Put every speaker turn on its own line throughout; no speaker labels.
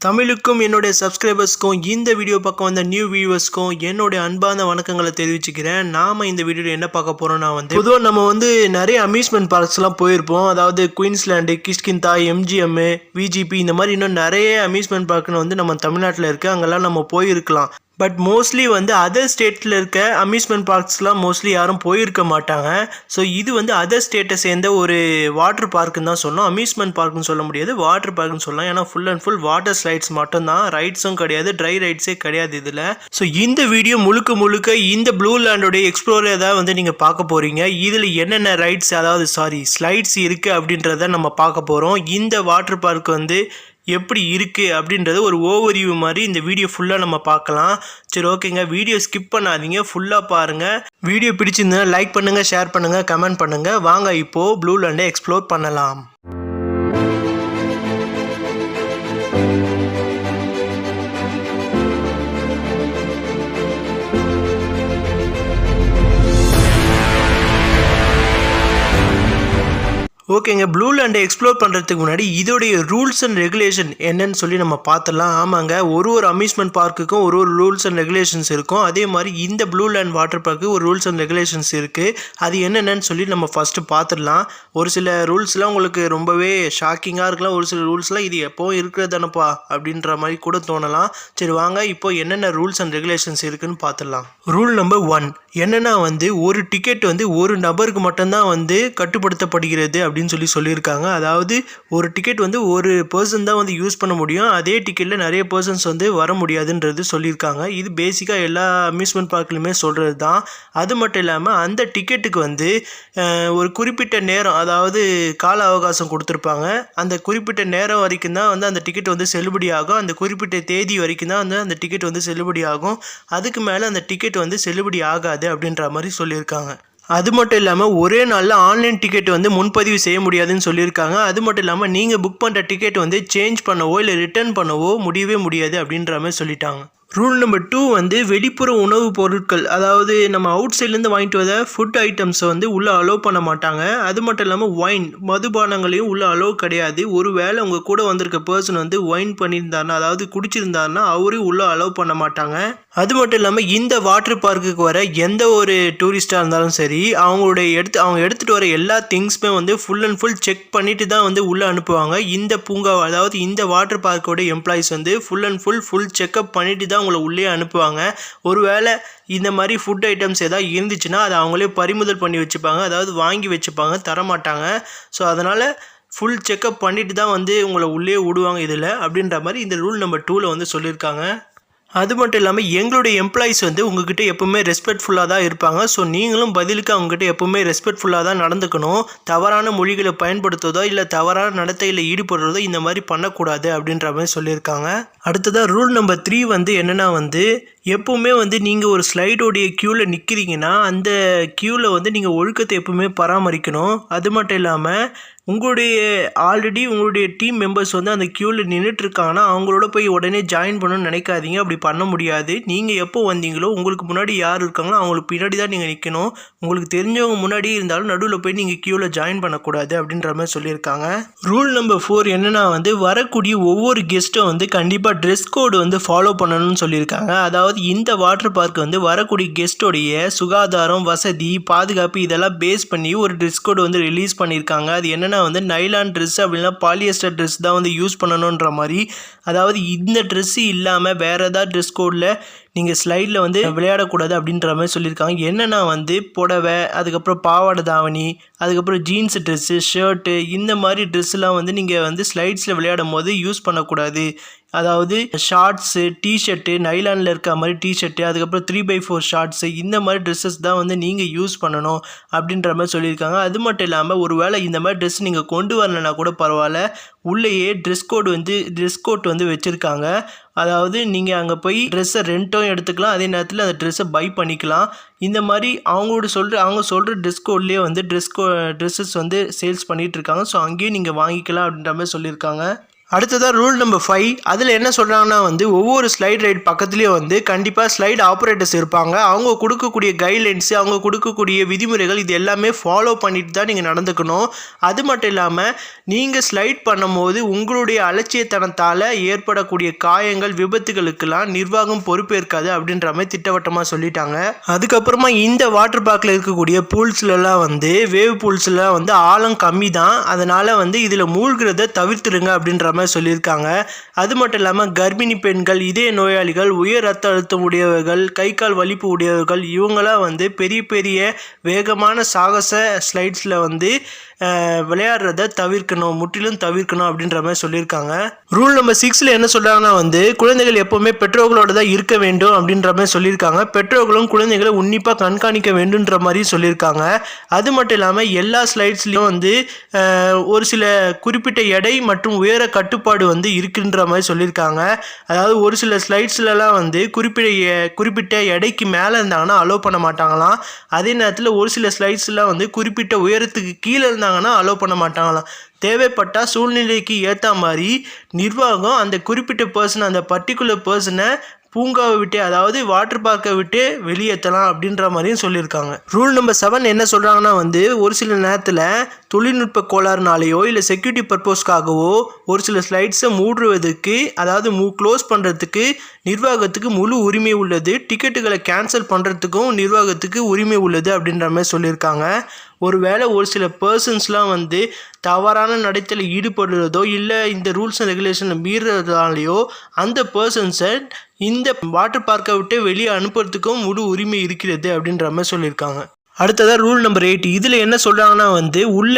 தமிழுக்கும் என்னுடைய சப்ஸ்கிரைபர்ஸ்க்கும் இந்த வீடியோ பக்கம் வந்த நியூ வியூவர்ஸ்க்கும் என்னுடைய அன்பான வணக்கங்களை தெரிவிச்சுக்கிறேன். நாம் இந்த வீடியோவில் என்ன பார்க்க போகிறோம்னா பொதுவாக நம்ம நிறைய அம்யூஸ்மெண்ட் பார்க்ஸ்லாம் போயிருப்போம். அதாவது குயின்ஸ்லாண்டு, கிஷ்கிந்தா, எம்ஜிஎம், விஜிபி இந்த மாதிரி இன்னும் நிறைய அம்யூஸ்மெண்ட் பார்க்குன்னு நம்ம தமிழ்நாட்டில் இருக்குது. அங்கெல்லாம் நம்ம போயிருக்கலாம். பட் மோஸ்ட்லி அதர் ஸ்டேட்டில் இருக்க அம்யூஸ்மெண்ட் பார்க்ஸ்லாம் மோஸ்ட்லி யாரும் போயிருக்க மாட்டாங்க. ஸோ இது அதர் ஸ்டேட்டை சேர்ந்த ஒரு வாட்டர் பார்க்குன்னு தான் சொல்லணும். அம்யூஸ்மெண்ட் பார்க்குன்னு சொல்ல முடியாது, வாட்டர் பார்க்குன்னு சொல்லலாம். ஏன்னா full and full water slides மட்டும்தான், ரைட்ஸும் கிடையாது, ட்ரை ரைட்ஸே கிடையாது இதில். ஸோ இந்த வீடியோ முழுக்க இந்த ப்ளூ லேண்டோடைய எக்ஸ்ப்ளோரர் தான் நீங்கள் பார்க்க போகிறீங்க. இதில் என்னென்ன ரைட்ஸ் ஸ்லைட்ஸ் இருக்குது அப்படின்றத நம்ம பார்க்க போகிறோம். இந்த வாட்டர் பார்க் எப்படி இருக்குது அப்படின்றது ஒரு ஓவர்வியூ மாதிரி இந்த வீடியோ ஃபுல்லாக நம்ம பார்க்கலாம். சரி, ஓகேங்க, வீடியோ ஸ்கிப் பண்ணாதீங்க, ஃபுல்லாக பாருங்கள். வீடியோ பிடிச்சிருந்தா லைக் பண்ணுங்கள், ஷேர் பண்ணுங்கள், கமெண்ட் பண்ணுங்கள். வாங்க இப்போது ப்ளூ லேண்டை எக்ஸ்ப்ளோர் பண்ணலாம். ஓகேங்க, ப்ளூ லேண்டை எக்ஸ்ப்ளோர் பண்ணுறதுக்கு முன்னாடி இதோடைய ரூல்ஸ் அண்ட் ரெகுலேஷன் என்னன்னு சொல்லி நம்ம பார்த்துடலாம். ஆமாங்க, ஒரு அம்யூஸ்மெண்ட் பார்க்குக்கும் ஒரு ரூல்ஸ் அண்ட் ரெகுலேஷன்ஸ் இருக்கும். அதே மாதிரி இந்த ப்ளூ லேண்ட் வாட்டர் பார்க்கு ஒரு ரூல்ஸ் அண்ட் ரெகுலேஷன்ஸ் இருக்குது. அது என்னென்னு சொல்லி நம்ம ஃபஸ்ட்டு பார்த்துடலாம். ஒரு சில ரூல்ஸ்லாம் உங்களுக்கு ரொம்பவே ஷாக்கிங்காக இருக்கலாம். ஒரு சில ரூல்ஸ்லாம் இது எப்போவும் இருக்கிறதானப்பா அப்படின்ற மாதிரி கூட தோணலாம். சரி வாங்க, இப்போ என்னென்ன ரூல்ஸ் அண்ட் ரெகுலேஷன்ஸ் இருக்குதுன்னு பார்த்துடலாம். ரூல் நம்பர் 1 என்னென்னா ஒரு டிக்கெட் ஒரு நபருக்கு மட்டும்தான் கட்டுப்படுத்தப்படுகிறது அப்படின்னு சொல்லியிருக்காங்க. அதாவது ஒரு டிக்கெட் ஒரு பர்சன் தான் யூஸ் பண்ண முடியும். அதே டிக்கெட்டில் நிறைய பர்சன்ஸ் வர முடியாதுன்றது சொல்லியிருக்காங்க. இது பேசிக்காக எல்லா அம்யூஸ்மெண்ட் பார்க்லையுமே சொல்கிறது தான். அது மட்டும் இல்லாமல் அந்த டிக்கெட்டுக்கு ஒரு குறிப்பிட்ட நேரம், அதாவது கால அவகாசம் கொடுத்துருப்பாங்க. அந்த குறிப்பிட்ட நேரம் வரைக்கும் தான் அந்த டிக்கெட் செல்லுபடி ஆகும். அந்த குறிப்பிட்ட தேதி வரைக்கும் தான் அந்த டிக்கெட் செல்லுபடி ஆகும். அதுக்கு மேலே அந்த டிக்கெட் செல்லுபடி ஆகாது அப்படின்ற மாதிரி சொல்லியிருக்காங்க. அது மட்டும் இல்லாமல் ஒரே நாளில் ஆன்லைன் டிக்கெட் முன்பதிவு செய்ய முடியாதுன்னு சொல்லியிருக்காங்க. அது மட்டும் இல்லாமல் நீங்கள் புக் பண்ணுற டிக்கெட் சேஞ்ச் பண்ணவோ இல்லை ரிட்டர்ன் பண்ணவோ முடியவே முடியாது அப்படின்ற மாதிரி சொல்லிட்டாங்க. ரூல் நம்பர் 2 வெளிப்புற உணவுப் பொருட்கள், அதாவது நம்ம அவுட் சைட்லேருந்து வாங்கிட்டு வர ஃபுட் ஐட்டம்ஸை உள்ளே அலோவ் பண்ண மாட்டாங்க. அது மட்டும் இல்லாமல் ஒயின், மதுபானங்களையும் உள்ளே அலோவ் கிடையாது. ஒரு வேளை உங்கள் கூட வந்திருக்க பர்சன் ஒயின் பண்ணியிருந்தாருன்னா, அதாவது குடிச்சிருந்தாருன்னா அவரையும் உள்ளே அலோவ் பண்ண மாட்டாங்க. அது மட்டும் இல்லாமல் இந்த வாட்டர் பார்க்குக்கு வர எந்த ஒரு டூரிஸ்டாக இருந்தாலும் சரி, அவங்க எடுத்துகிட்டு வர எல்லா திங்ஸுமே ஃபுல் அண்ட் ஃபுல் செக் பண்ணிட்டு தான் உள்ளே அனுப்புவாங்க. இந்த பூங்கா, அதாவது இந்த வாட்டர் பார்க்கோட employees full and full checkup பண்ணிட்டு தான் உங்களை உள்ளே அனுப்புவாங்க. ஒருவேளை இந்த மாதிரி ஃபுட் ஐட்டம்ஸ் எதாவது இருந்துச்சுன்னா அதை அவங்களே பறிமுதல் பண்ணி வச்சுப்பாங்க, அதாவது வாங்கி வச்சுப்பாங்க, தரமாட்டாங்க. ஸோ அதனால் ஃபுல் செக்அப் பண்ணிட்டு தான் உங்களை உள்ளே விடுவாங்க இதில் அப்படின்ற மாதிரி இந்த ரூல் நம்பர் 2ல் சொல்லியிருக்காங்க. அது மட்டும் இல்லாமல் எங்களுடைய எம்ப்ளாயிஸ் உங்ககிட்ட எப்போவுமே ரெஸ்பெக்ட்ஃபுல்லாக தான் இருப்பாங்க. ஸோ நீங்களும் பதிலுக்கு அவங்ககிட்ட எப்போவுமே ரெஸ்பெக்ட்ஃபுல்லாக தான் நடந்துக்கணும். தவறான மொழிகளை பயன்படுத்துவதோ இல்லை தவறான நடத்தையில் ஈடுபடுறதோ இந்த மாதிரி பண்ணக்கூடாது அப்படின்ற மாதிரி சொல்லியிருக்காங்க. அடுத்ததாக ரூல் நம்பர் 3 என்னென்னா எப்போவுமே நீங்கள் ஒரு ஸ்லைடோடைய க்யூவில் நிற்கிறீங்கன்னா அந்த க்யூவில் நீங்கள் ஒழுக்கத்தை எப்போவுமே பராமரிக்கணும். அது மட்டும் இல்லாமல் ஆல்ரெடி உங்களுடைய டீம் மெம்பர்ஸ் அந்த க்யூவில் நின்றுட்டுருக்காங்கன்னா அவங்களோட போய் உடனே ஜாயின் பண்ணணும்னு நினைக்காதீங்க. அப்படி பண்ண முடியாது. நீங்கள் எப்போ வந்தீங்களோ உங்களுக்கு முன்னாடி யார் இருக்காங்களோ அவங்களுக்கு பின்னாடி தான் நீங்கள் நிற்கணும். உங்களுக்கு தெரிஞ்சவங்க முன்னாடி இருந்தாலும் நடுவில் போய் நீங்கள் க்யூவில் ஜாயின் பண்ணக்கூடாது அப்படின்ற மாதிரி சொல்லியிருக்காங்க. ரூல் நம்பர் 4 என்னென்னா வரக்கூடிய ஒவ்வொரு கெஸ்ட்டும் கண்டிப்பாக ட்ரெஸ் கோடு ஃபாலோ பண்ணணும்னு சொல்லியிருக்காங்க. அதாவது இந்த வாட்டர் பார்க் வரக்கூடிய கெஸ்ட்டோடைய சுகாதாரம், வசதி, பாதுகாப்பு இதெல்லாம் பேஸ் பண்ணி ஒரு ட்ரெஸ் கோடு ரிலீஸ் பண்ணியிருக்காங்க. அது என்னென்னா நைலான் ட்ரெஸ் அப்படின்னா பாலியஸ்டர் ட்ரெஸ் தான் யூஸ் பண்ணணுன்ற மாதிரி. அதாவது இந்த ட்ரெஸ்ஸு இல்லாமல் வேறு ஏதாவது ட்ரெஸ் கோடில் நீங்கள் ஸ்லைடில் விளையாடக்கூடாது அப்படின்ற மாதிரி சொல்லியிருக்காங்க. என்னென்னா புடவை, அதுக்கப்புறம் பாவாடை தாவணி, அதுக்கப்புறம் ஜீன்ஸ் ட்ரெஸ்ஸு, ஷர்ட்டு, இந்த மாதிரி ட்ரெஸ்ஸெலாம் நீங்கள் ஸ்லைட்ஸில் விளையாடும் போது யூஸ் பண்ணக்கூடாது. அதாவது ஷார்ட்ஸு, டிஷர்ட்டு, நைலானில் இருக்க மாதிரி டிஷர்ட்டு, அதுக்கப்புறம் 3x4 ஷார்ட்ஸு, இந்த மாதிரி ட்ரெஸ்ஸஸ் தான் நீங்கள் யூஸ் பண்ணணும் அப்படின்ற மாதிரி சொல்லியிருக்காங்க. அது மட்டும் இல்லாமல் ஒரு வேளை இந்த மாதிரி ட்ரெஸ் நீங்கள் கொண்டு வரலைன்னா கூட பரவாயில்ல, உள்ளேயே ட்ரெஸ் கோட் வச்சுருக்காங்க. அதாவது நீங்கள் அங்கே போய் ட்ரெஸ்ஸை ரெண்ட்டும் எடுத்துக்கலாம், அதே நேரத்தில் அந்த ட்ரெஸ்ஸை பை பண்ணிக்கலாம். இந்த மாதிரி அவங்க சொல்கிற ட்ரெஸ் கோட்லேயே ட்ரெஸ்ஸஸ் சேல்ஸ் பண்ணிகிட்ருக்காங்க. ஸோ அங்கேயும் நீங்கள் வாங்கிக்கலாம் அப்படின்ற மாதிரி சொல்லியிருக்காங்க. அடுத்ததாக ரூல் நம்பர் 5. அதில் என்ன சொல்கிறாங்கன்னா வந்து ஒவ்வொரு ஸ்லைட் ரைட் பக்கத்துலேயும் வந்து கண்டிப்பாக ஸ்லைட் ஆப்ரேட்டர்ஸ் இருப்பாங்க. அவங்க கொடுக்கக்கூடிய கைட்லைன்ஸு, அவங்க கொடுக்கக்கூடிய விதிமுறைகள் இது எல்லாமே ஃபாலோ பண்ணிட்டு தான் நீங்கள் நடந்துக்கணும். அது மட்டும் இல்லாமல் நீங்கள் ஸ்லைட் பண்ணும்போது உங்களுடைய அலட்சியத்தனத்தால் ஏற்படக்கூடிய காயங்கள், விபத்துகளுக்கெல்லாம் நிர்வாகம் பொறுப்பேற்காது அப்படின்ற மாதிரி திட்டவட்டமாக சொல்லிட்டாங்க. அதுக்கப்புறமா இந்த வாட்டர் பார்க்கில் இருக்கக்கூடிய பூல்ஸ்லலாம் வந்து வேவ் பூல்ஸ்லாம் வந்து ஆழம் கம்மி தான். அதனால் வந்து இதில் மூழ்கிறத தவிர்த்துடுங்க அப்படின்ற மாதிரி சொல்லியிருக்காங்க. அது மட்டும் இல்லாமல் கர்ப்பிணி பெண்கள், இதய நோயாளிகள், உயர் ரத்த அழுத்தம் உடையவர்கள், கை கால் வலிப்பு உடையவர்கள் இவங்களாம் வந்து பெரிய பெரிய வேகமான சாகச ஸ்லைட்ஸில் வந்து விளையாடுறத தவிர்க்கணும், முற்றிலும் தவிர்க்கணும் அப்படின்ற மாதிரி சொல்லியிருக்காங்க. ரூல் நம்பர் 6 என்ன சொல்கிறாங்கன்னா வந்து குழந்தைகள் எப்போவுமே பெற்றோர்களோட தான் இருக்க வேண்டும் அப்படின்ற மாதிரி சொல்லியிருக்காங்க. பெற்றோர்களும் குழந்தைகளை உன்னிப்பாக கண்காணிக்க வேண்டுன்ற மாதிரி சொல்லியிருக்காங்க. அது மட்டும் இல்லாமல் எல்லா ஸ்லைட்ஸ்லையும் வந்து ஒரு சில குறிப்பிட்ட எடை மற்றும் உயர கட்டுப்பாடு வந்து இருக்குன்ற மாதிரி சொல்லியிருக்காங்க. அதாவது ஒரு சில ஸ்லைட்ஸ்லலாம் வந்து குறிப்பிட்ட எடைக்கு மேலே இருந்தாங்கன்னா அலோவ் பண்ண மாட்டாங்களாம். அதே நேரத்தில் ஒரு சில ஸ்லைட்ஸ்லாம் வந்து குறிப்பிட்ட உயரத்துக்கு கீழே இருந்தாங்கன்னா அலோவ் பண்ண மாட்டாங்களாம். தேவைப்பட்டால் சூழ்நிலைக்கு ஏற்ற மாதிரி நிர்வாகம் அந்த குறிப்பிட்ட பர்சன், அந்த பர்டிகுலர் பர்சனை பூங்காவை விட்டு, அதாவது வாட்டர் பார்க்கை விட்டு வெளியேற்றலாம் அப்படின்ற மாதிரியும் சொல்லியிருக்காங்க. ரூல் நம்பர் 7 என்ன சொல்கிறாங்கன்னா வந்து ஒரு சில நேரத்தில் தொழில்நுட்ப கோளாறுனாலேயோ இல்லை செக்யூரிட்டி பர்பஸ்க்காகவோ ஒரு சில ஸ்லைட்ஸை மூடுவதற்கு, அதாவது க்ளோஸ் பண்ணுறதுக்கு நிர்வாகத்துக்கு முழு உரிமை உள்ளது. டிக்கெட்டுகளை கேன்சல் பண்ணுறதுக்கும் நிர்வாகத்துக்கு உரிமை உள்ளது அப்படின்ற மாதிரி சொல்லியிருக்காங்க. ஒருவேளை ஒரு சில பர்சன்ஸ்லாம் வந்து தவறான நடத்தையில் ஈடுபடுறதோ இல்லை இந்த ரூல்ஸ் அண்ட் ரெகுலேஷனை மீறுறதாலேயோ அந்த பர்சன்ஸை இந்த வாட்டர் பார்க்கை விட்டு வெளியே அனுப்புறதுக்கும் முழு உரிமை இருக்கிறது அப்படின்ற மாதிரி சொல்லியிருக்காங்க. அடுத்ததாக ரூல் நம்பர் 8. இதில் என்ன சொல்கிறாங்கன்னா வந்து உள்ள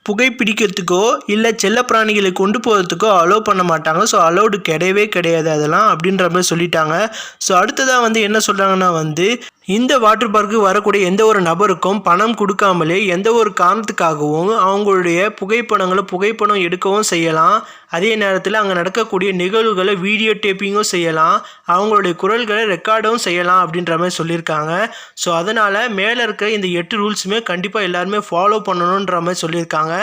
புகைப்பிடிக்கிறதுக்கோ இல்லை செல்ல பிராணிகளை கொண்டு போகிறதுக்கோ அலோவ் பண்ண மாட்டாங்க. ஸோ அலோடு கிடையாது அதெல்லாம் அப்படின்ற மாதிரி சொல்லிட்டாங்க. ஸோ அடுத்ததாக வந்து என்ன சொல்கிறாங்கன்னா வந்து இந்த வாட்டர் பார்க்கு வரக்கூடிய எந்த ஒரு நபருக்கும் பணம் கொடுக்காமலே எந்த ஒரு காரணத்துக்காகவும் அவங்களுடைய புகைப்படம் எடுக்கவும் செய்யலாம். அதே நேரத்தில் அங்கே நடக்கக்கூடிய நிகழ்வுகளை வீடியோ டேப்பிங்கும் செய்யலாம், அவங்களுடைய குரல்களை ரெக்கார்டும் செய்யலாம் அப்படின்ற மாதிரி சொல்லியிருக்காங்க. ஸோ அதனால் மேலே இருக்க இந்த 8 ரூல்ஸுமே கண்டிப்பாக எல்லாருமே ஃபாலோ பண்ணணுன்ற மாதிரி சொல்லியிருக்காங்க.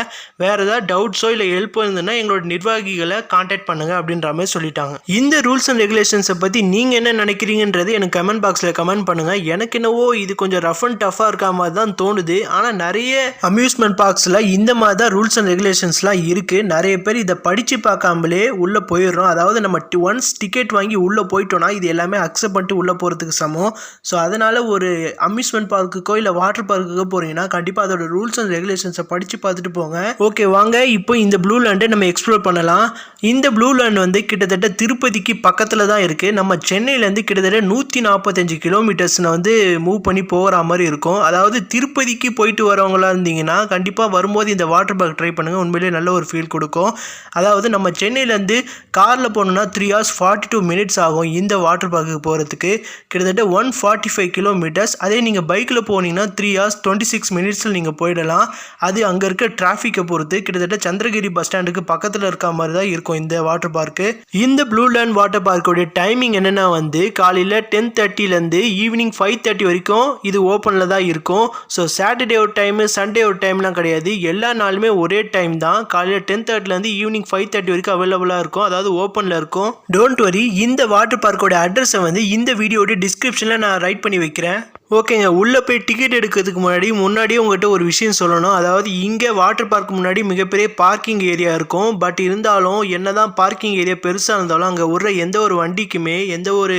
வேறு ஏதாவது டவுட்ஸோ இல்லை ஹெல்ப்போ இருந்ததுன்னா எங்களோட நிர்வாகிகளை கான்டாக்ட் பண்ணுங்கள் அப்படின்ற மாதிரி சொல்லிட்டாங்க. இந்த ரூல்ஸ் அண்ட் ரெகுலேஷன்ஸை பற்றி நீங்கள் என்ன நினைக்கிறீங்கன்றது எனக்கு கமெண்ட் பாக்ஸில் கமெண்ட் பண்ணுங்கள். எனக்கு என்னவோ இது கொஞ்சம் ரஃப் அண்ட் டஃபாக இருக்க மாதிரி தான் தோணுது. ஆனால் நிறைய அம்யூஸ்மெண்ட் பார்க்ஸில் இந்த மாதிரி தான் ரூல்ஸ் அண்ட் ரெகுலேஷன்ஸ்லாம் இருக்குது. நிறைய பேர் இதை படித்து பார்க்காமலே உள்ளே போயிடுறோம். அதாவது நம்ம ஒன்ஸ் டிக்கெட் வாங்கி உள்ளே போயிட்டோன்னா இது எல்லாமே அக்செப்ட் பண்ணிட்டு உள்ளே போகிறதுக்கு சமம். ஸோ அதனால் ஒரு அம்யூஸ்மெண்ட் பார்க்குக்கோ இல்லை வாட்டர் பார்க்குக்கோ போகிறீங்கன்னா கண்டிப்பாக அதோட ரூல்ஸ் அண்ட் ரெகுலேஷன்ஸை படித்து பார்த்துட்டு போங்க. ஓகே, வாங்க இப்போ இந்த ப்ளூ லேண்டை நம்ம எக்ஸ்ப்ளோர் பண்ணலாம். இந்த ப்ளூ லேண்ட் வந்து கிட்டத்தட்ட திருப்பதிக்கு பக்கத்தில் தான் இருக்குது. நம்ம சென்னையிலேருந்து கிட்டத்தட்ட 145 கிலோமீட்டர்ஸ் வந்து மூவ் பண்ணி போகிற மாதிரி இருக்கும். அதாவது திருப்பதிக்கு போயிட்டு வரவங்களா இருந்தீங்கன்னா கண்டிப்பாக வரும்போது இந்த வாட்டர் பார்க் ட்ரை பண்ணுங்கள். உண்மையிலேயே நல்ல ஒரு ஃபீல் கொடுக்கும். அதாவது நம்ம சென்னையிலேருந்து காரில் போனோம்னா 3 hours 42 minutes ஆகும் இந்த வாட்டர் பார்க்குக்கு போகிறதுக்கு. கிட்டத்தட்ட 145 கிலோமீட்டர்ஸ். அதே நீங்கள் பைக்கில் போனீங்கன்னா 3 hours 26 minutes நீங்கள் போயிடலாம். அது அங்கே இருக்க டிராஃபிக்கை பொறுத்து கிட்டத்தட்ட சந்திரகிரி பஸ் ஸ்டாண்டுக்கு பக்கத்தில் இருக்க மாதிரி தான் இருக்கும் இந்த வாட்டர் பார்க்கு. இந்த ப்ளூ லேண்ட் வாட்டர் பார்க்கோடைய டைமிங் என்னென்னா வந்து காலையில் 10:30 ஈவினிங் 5:30 வரைக்கும் இது ஓப்பனில் தான் இருக்கும். ஸோ சாட்டர்டே ஒரு டைமு, சண்டே ஒரு டைம்லாம் கிடையாது. எல்லா நாளுமே ஒரே டைம் தான். காலையில் 10:30 ஈவினிங் 5:30 வரைக்கும் அவைலபிளாக இருக்கும். அதாவது ஓப்பனில் இருக்கும். டோன்ட் வரி, இந்த வாட்டர் பார்க்கோட அட்ரஸை வந்து இந்த வீடியோட டிஸ்கிரிப்ஷனில் நான் ரைட் பண்ணி வைக்கிறேன். ஓகேங்க, உள்ளே போய் டிக்கெட் எடுக்கிறதுக்கு முன்னாடியே உங்கள்கிட்ட ஒரு விஷயம் சொல்லணும். அதாவது இங்கே வாட்டர் பார்க் முன்னாடி மிகப்பெரிய பார்க்கிங் ஏரியா இருக்கும். பட் இருந்தாலும் என்னதான் பார்க்கிங் ஏரியா பெருசாக இருந்தாலும் அங்கே விடுற எந்த ஒரு வண்டிக்குமே எந்த ஒரு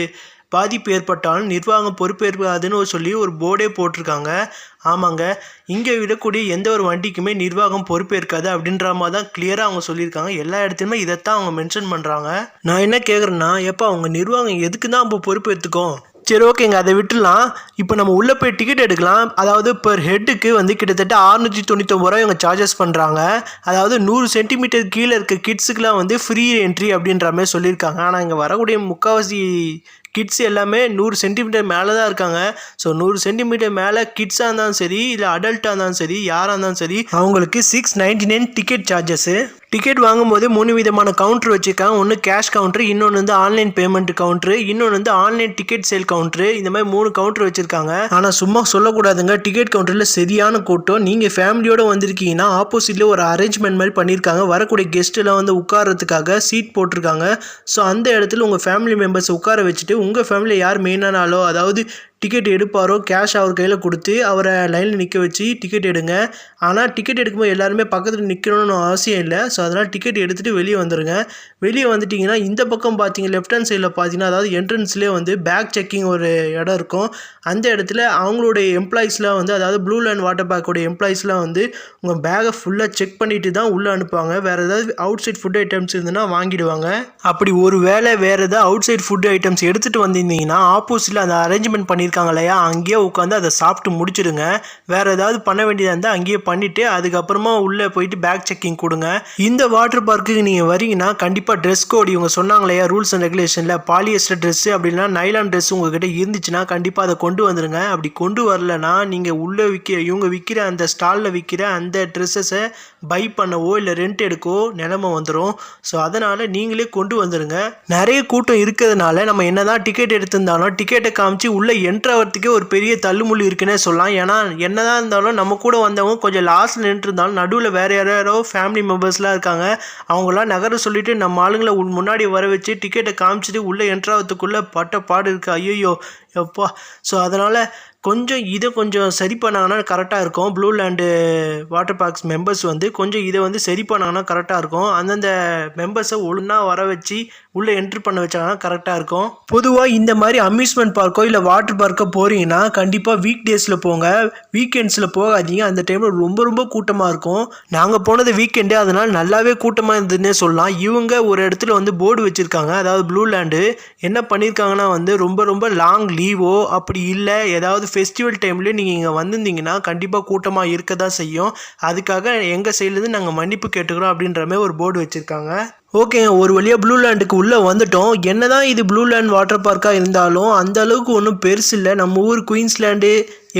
பாதிப்பு ஏற்பட்டாலும் நிர்வாகம் பொறுப்பேற்காதுன்னு சொல்லி ஒரு போர்டே போட்டிருக்காங்க. ஆமாங்க, இங்கே விடக்கூடிய எந்த ஒரு வண்டிக்குமே நிர்வாகம் பொறுப்பேற்காது அப்படின்ற மாதிரி தான் கிளியராக அவங்க சொல்லியிருக்காங்க. எல்லா இடத்துலையுமே இதைத்தான் அவங்க மென்ஷன் பண்ணுறாங்க. நான் என்ன கேட்குறேன்னா, எப்போ அவங்க நிர்வாகம் எதுக்கு தான் இப்போ பொறுப்பேற்றுக்கும்? சரி, ஓகேங்க, அதை விட்டுலாம். இப்போ நம்ம உள்ளே போய் டிக்கெட் எடுக்கலாம். அதாவது பெர் ஹெட்டுக்கு வந்து கிட்டத்தட்ட 699 ரூபா இவங்க சார்ஜஸ் பண்ணுறாங்க. அதாவது 100 சென்டிமீட்டர் கீழே இருக்க கிட்ஸுக்கெலாம் வந்து ஃப்ரீ என்ட்ரி அப்படின்ற மாதிரி சொல்லியிருக்காங்க. ஆனால் இங்கே வரக்கூடிய முக்கால்வாசி கிட்ஸ் எல்லாமே 100 சென்டிமீட்டர் மேலே தான் இருக்காங்க. ஸோ 100 சென்டிமீட்டர் மேலே கிட்ஸாக இருந்தாலும் சரி இல்லை அடல்ட்டாக இருந்தாலும் சரி யாராக இருந்தாலும் சரி அவங்களுக்கு 699 டிக்கெட் சார்ஜஸ்ஸு. டிக்கெட் வாங்கும்போது 3 விதமான கவுண்டர் வச்சுருக்காங்க. ஒன்று கேஷ் கவுண்டர், இன்னொன்று வந்து ஆன்லைன் பேமெண்ட் கவுண்டர், இன்னொன்று வந்து ஆன்லைன் டிக்கெட் சேல் கவுண்டர். இந்த மாதிரி 3 கவுண்டர் வச்சுருக்காங்க. ஆனால் சும்மா சொல்லக்கூடாதுங்க, டிக்கெட் கவுண்டரில் சரியான கூட்டம். நீங்கள் ஃபேமிலியோடு வந்திருக்கீங்கன்னா ஆப்போசிட்டில் ஒரு அரேஞ்ச்மெண்ட் மாதிரி பண்ணியிருக்காங்க. வரக்கூடிய கெஸ்ட்டெல்லாம் வந்து உட்காரத்துக்காக சீட் போட்டிருக்காங்க. ஸோ அந்த இடத்துல உங்கள் ஃபேமிலி மெம்பர்ஸை உட்கார வச்சுட்டு உங்கள் ஃபேமிலியில் யார் மெயினான ஆளோ, அதாவது டிக்கெட் எடுப்பாரோ கேஷ் அவர் கையில் கொடுத்து அவரை லைனில் நிற்க வச்சு டிக்கெட் எடுங்க. ஆனால் டிக்கெட் எடுக்கும்போது எல்லாருமே பக்கத்தில் நிற்கணும்னு அவசியம் இல்லை. ஸோ அதனால் டிக்கெட் எடுத்துகிட்டு வெளியே வந்துடுங்க. வெளியே வந்துட்டிங்கன்னா இந்த பக்கம் பார்த்தீங்க லெஃப்ட் ஹேண்ட் சைடில் பார்த்தீங்கன்னா, அதாவது என்ட்ரன்ஸ்லேயே வந்து பேக் செக்கிங் ஒரு இடம் இருக்கும். அந்த இடத்துல அவங்களுடைய எம்ப்ளாயிஸ்லாம் வந்து, அதாவது ப்ளூ லைன் வாட்டர் பார்க்கோடைய எம்ப்ளாயிஸ்லாம் வந்து உங்கள் பேக்கை ஃபுல்லாக செக் பண்ணிவிட்டு தான் உள்ளே அனுப்புவாங்க. வேறு ஏதாவது அவுட் சைட் ஃபுட் ஐட்டம்ஸ் இருந்ததுன்னா வாங்கிடுவாங்க. அப்படி ஒரு வேளை வேறு ஏதாவது அவுட் சைட் ஃபுட் ஐட்டம்ஸ் எடுத்துகிட்டு வந்திருந்தீங்கன்னா ஆப்போசிட்டில் அந்த அரேஞ்ச்மெண்ட் பண்ணியிருக்காங்க இல்லையா, அங்கேயே உட்காந்து அதை சாப்பிட்டு முடிச்சிடுங்க. வேறு ஏதாவது பண்ண வேண்டியதாக இருந்தால் அங்கேயே பண்ணிவிட்டு அதுக்கப்புறமா உள்ளே போயிட்டு பேக் செக்கிங் கொடுங்க. இந்த வாட்டர் பார்க்குக்கு நீங்கள் வரீங்கன்னா கண்டிப்பாக ட்ரெஸ் கோட் இவங்க சொன்னாங்க இல்லையா, ரூல்ஸ் அண்ட் ரெகுலேஷனில் பாலியஸ்டர் ட்ரெஸ்ஸு அப்படின்னா நைலான் ட்ரெஸ் உங்கள்கிட்ட இருந்துச்சுன்னா கண்டிப்பாக அதை கொண்டு வந்துடுங்க. அப்படி கொண்டு வரலன்னா நீங்கள் உள்ளே இவங்க விற்கிற அந்த ஸ்டாலில் விற்கிற அந்த ட்ரெஸ்ஸஸை பை பண்ணவோ இல்லை ரெண்ட் எடுக்கவோ நிலைமை வந்துடும். ஸோ அதனால் நீங்களே கொண்டு வந்துடுங்க. நிறைய கூட்டம் இருக்கிறதுனால நம்ம என்ன தான் டிக்கெட் எடுத்திருந்தாலும் டிக்கெட்டை காமிச்சு உள்ளே என்ட்ராகிறதுக்கே ஒரு பெரிய தள்ளுமுள்ளு இருக்குன்னே சொல்லலாம். ஏன்னா என்னதான் இருந்தாலும் நம்ம கூட வந்தவங்க கொஞ்சம் லாஸ்ட்டில் நின்றுருந்தாலும் நடுவில் வேறு யாரோ ஃபேமிலி மெம்பர்ஸ்லாம் இருக்காங்க. அவங்களாம் நகர சொல்லிவிட்டு நம்ம ஆளுங்களை முன்னாடி வர வச்சு டிக்கெட்டை காமிச்சிட்டு உள்ளே என்ட்ராகிறதுக்குள்ளே பட்ட பாடு இருக்குது. ஐயோ எப்பா. ஸோ அதனால் கொஞ்சம் சரி பண்ணாங்கன்னா கரெக்டாக இருக்கும். Blue land water parks members வந்து கொஞ்சம் இதை வந்து சரி பண்ணாங்கன்னா கரெக்டாக இருக்கும். அந்தந்த மெம்பர்ஸை ஒழுங்காக வர வச்சு உள்ளே என்ட்ரு பண்ண வச்சாங்கன்னா கரெக்டாக இருக்கும். பொதுவாக இந்த மாதிரி அம்யூஸ்மெண்ட் பார்க்கோ இல்லை வாட்டர் பார்க்கோ போகிறீங்கன்னா கண்டிப்பாக வீக் டேஸில் போங்க, வீக்கெண்ட்ஸில் போகாதீங்க. அந்த டைமில் ரொம்ப கூட்டமாக இருக்கும். நாங்கள் போனது வீக்கெண்டு, அதனால் நல்லாவே கூட்டமாக இருந்ததுன்னே சொல்லலாம். இவங்க ஒரு இடத்துல வந்து போர்டு வச்சுருக்காங்க. அதாவது ப்ளூ லேண்டு என்ன பண்ணியிருக்காங்கன்னா வந்து ரொம்ப லாங் லீவோ அப்படி இல்லை ஏதாவது ஃபெஸ்டிவல் டைம்லேயே நீங்கள் இங்கே வந்திருந்தீங்கன்னா கண்டிப்பாக கூட்டமாக இருக்க தான் செய்யும். அதுக்காக எங்கள் சைட்லேருந்து நாங்கள் மன்னிப்பு கேட்டுக்கிறோம் அப்படின்ற மாதிரி ஒரு போர்டு வச்சுருக்காங்க. ஓகேங்க, ஒரு வழியாக ப்ளூ லேண்டுக்கு உள்ளே வந்துட்டோம். என்ன தான் இது ப்ளூ லேண்ட் வாட்டர் பார்க்காக இருந்தாலும் அந்த அளவுக்கு ஒன்றும் பெருசு இல்லை. நம்ம ஊர் குயின்ஸ்லேண்டு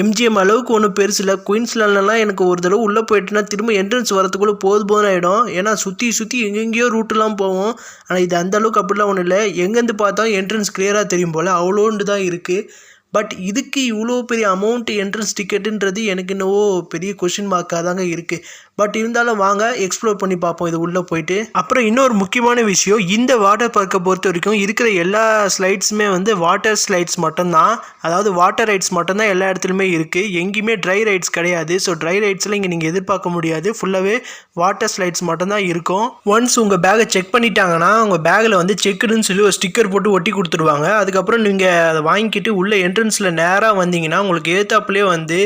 எம்ஜிஎம் அளவுக்கு ஒன்றும் பெருசு இல்லை. குயின்ஸ்லேண்ட்லாம் எனக்கு ஒரு தடவை உள்ளே போயிட்டுனா திரும்ப என்ட்ரன்ஸ் வரத்துக்குள்ளே போதும் ஆகிடும். ஏன்னா சுற்றி எங்கெங்கேயோ ரூட்டெலாம் போவோம். ஆனால் இது அந்தளவுக்கு அப்படிலாம் ஒன்றும் இல்லை. எங்கேருந்து பார்த்தாலும் என்ட்ரன்ஸ் கிளியராக தெரியும் போல் அவ்வளோண்டு தான் இருக்குது. பட் இதுக்கு இவ்வளோ பெரிய அமௌண்ட் என்ட்ரன்ஸ் டிக்கெட்டுன்றது எனக்கு என்னவோ பெரிய கொஷின் மார்க்காக தாங்க இருக்குது. பட் இருந்தாலும் வாங்க எக்ஸ்ப்ளோர் பண்ணி பார்ப்போம் இது உள்ளே போயிட்டு. அப்புறம் இன்னொரு முக்கியமான விஷயம், இந்த வாட்டர் பார்க்கை பொறுத்த வரைக்கும் இருக்கிற எல்லா ஸ்லைட்ஸுமே வந்து வாட்டர் ஸ்லைட்ஸ் மட்டும்தான். அதாவது வாட்டர் ரைட்ஸ் மட்டும்தான் எல்லா இடத்துலையுமே இருக்குது. எங்கேயுமே ட்ரை ரைட்ஸ் கிடையாது. ஸோ ட்ரை ரைட்ஸ்லாம் இங்கே நீங்கள் எதிர்பார்க்க முடியாது. ஃபுல்லாகவே வாட்டர் ஸ்லைட்ஸ் மட்டும்தான் இருக்கும். ஒன்ஸ் உங்கள் பேக்கை செக் பண்ணிட்டாங்கன்னா உங்கள் பேக்கில் வந்து செக்குன்னு சொல்லி ஒரு ஸ்டிக்கர் போட்டு ஒட்டி கொடுத்துருவாங்க. அதுக்கப்புறம் நீங்கள் அதை வாங்கிக்கிட்டு உள்ளே என்ட்ரன்ஸில் நேராக வந்தீங்கன்னா உங்களுக்கு ஏத்தாப்புலேயே வந்து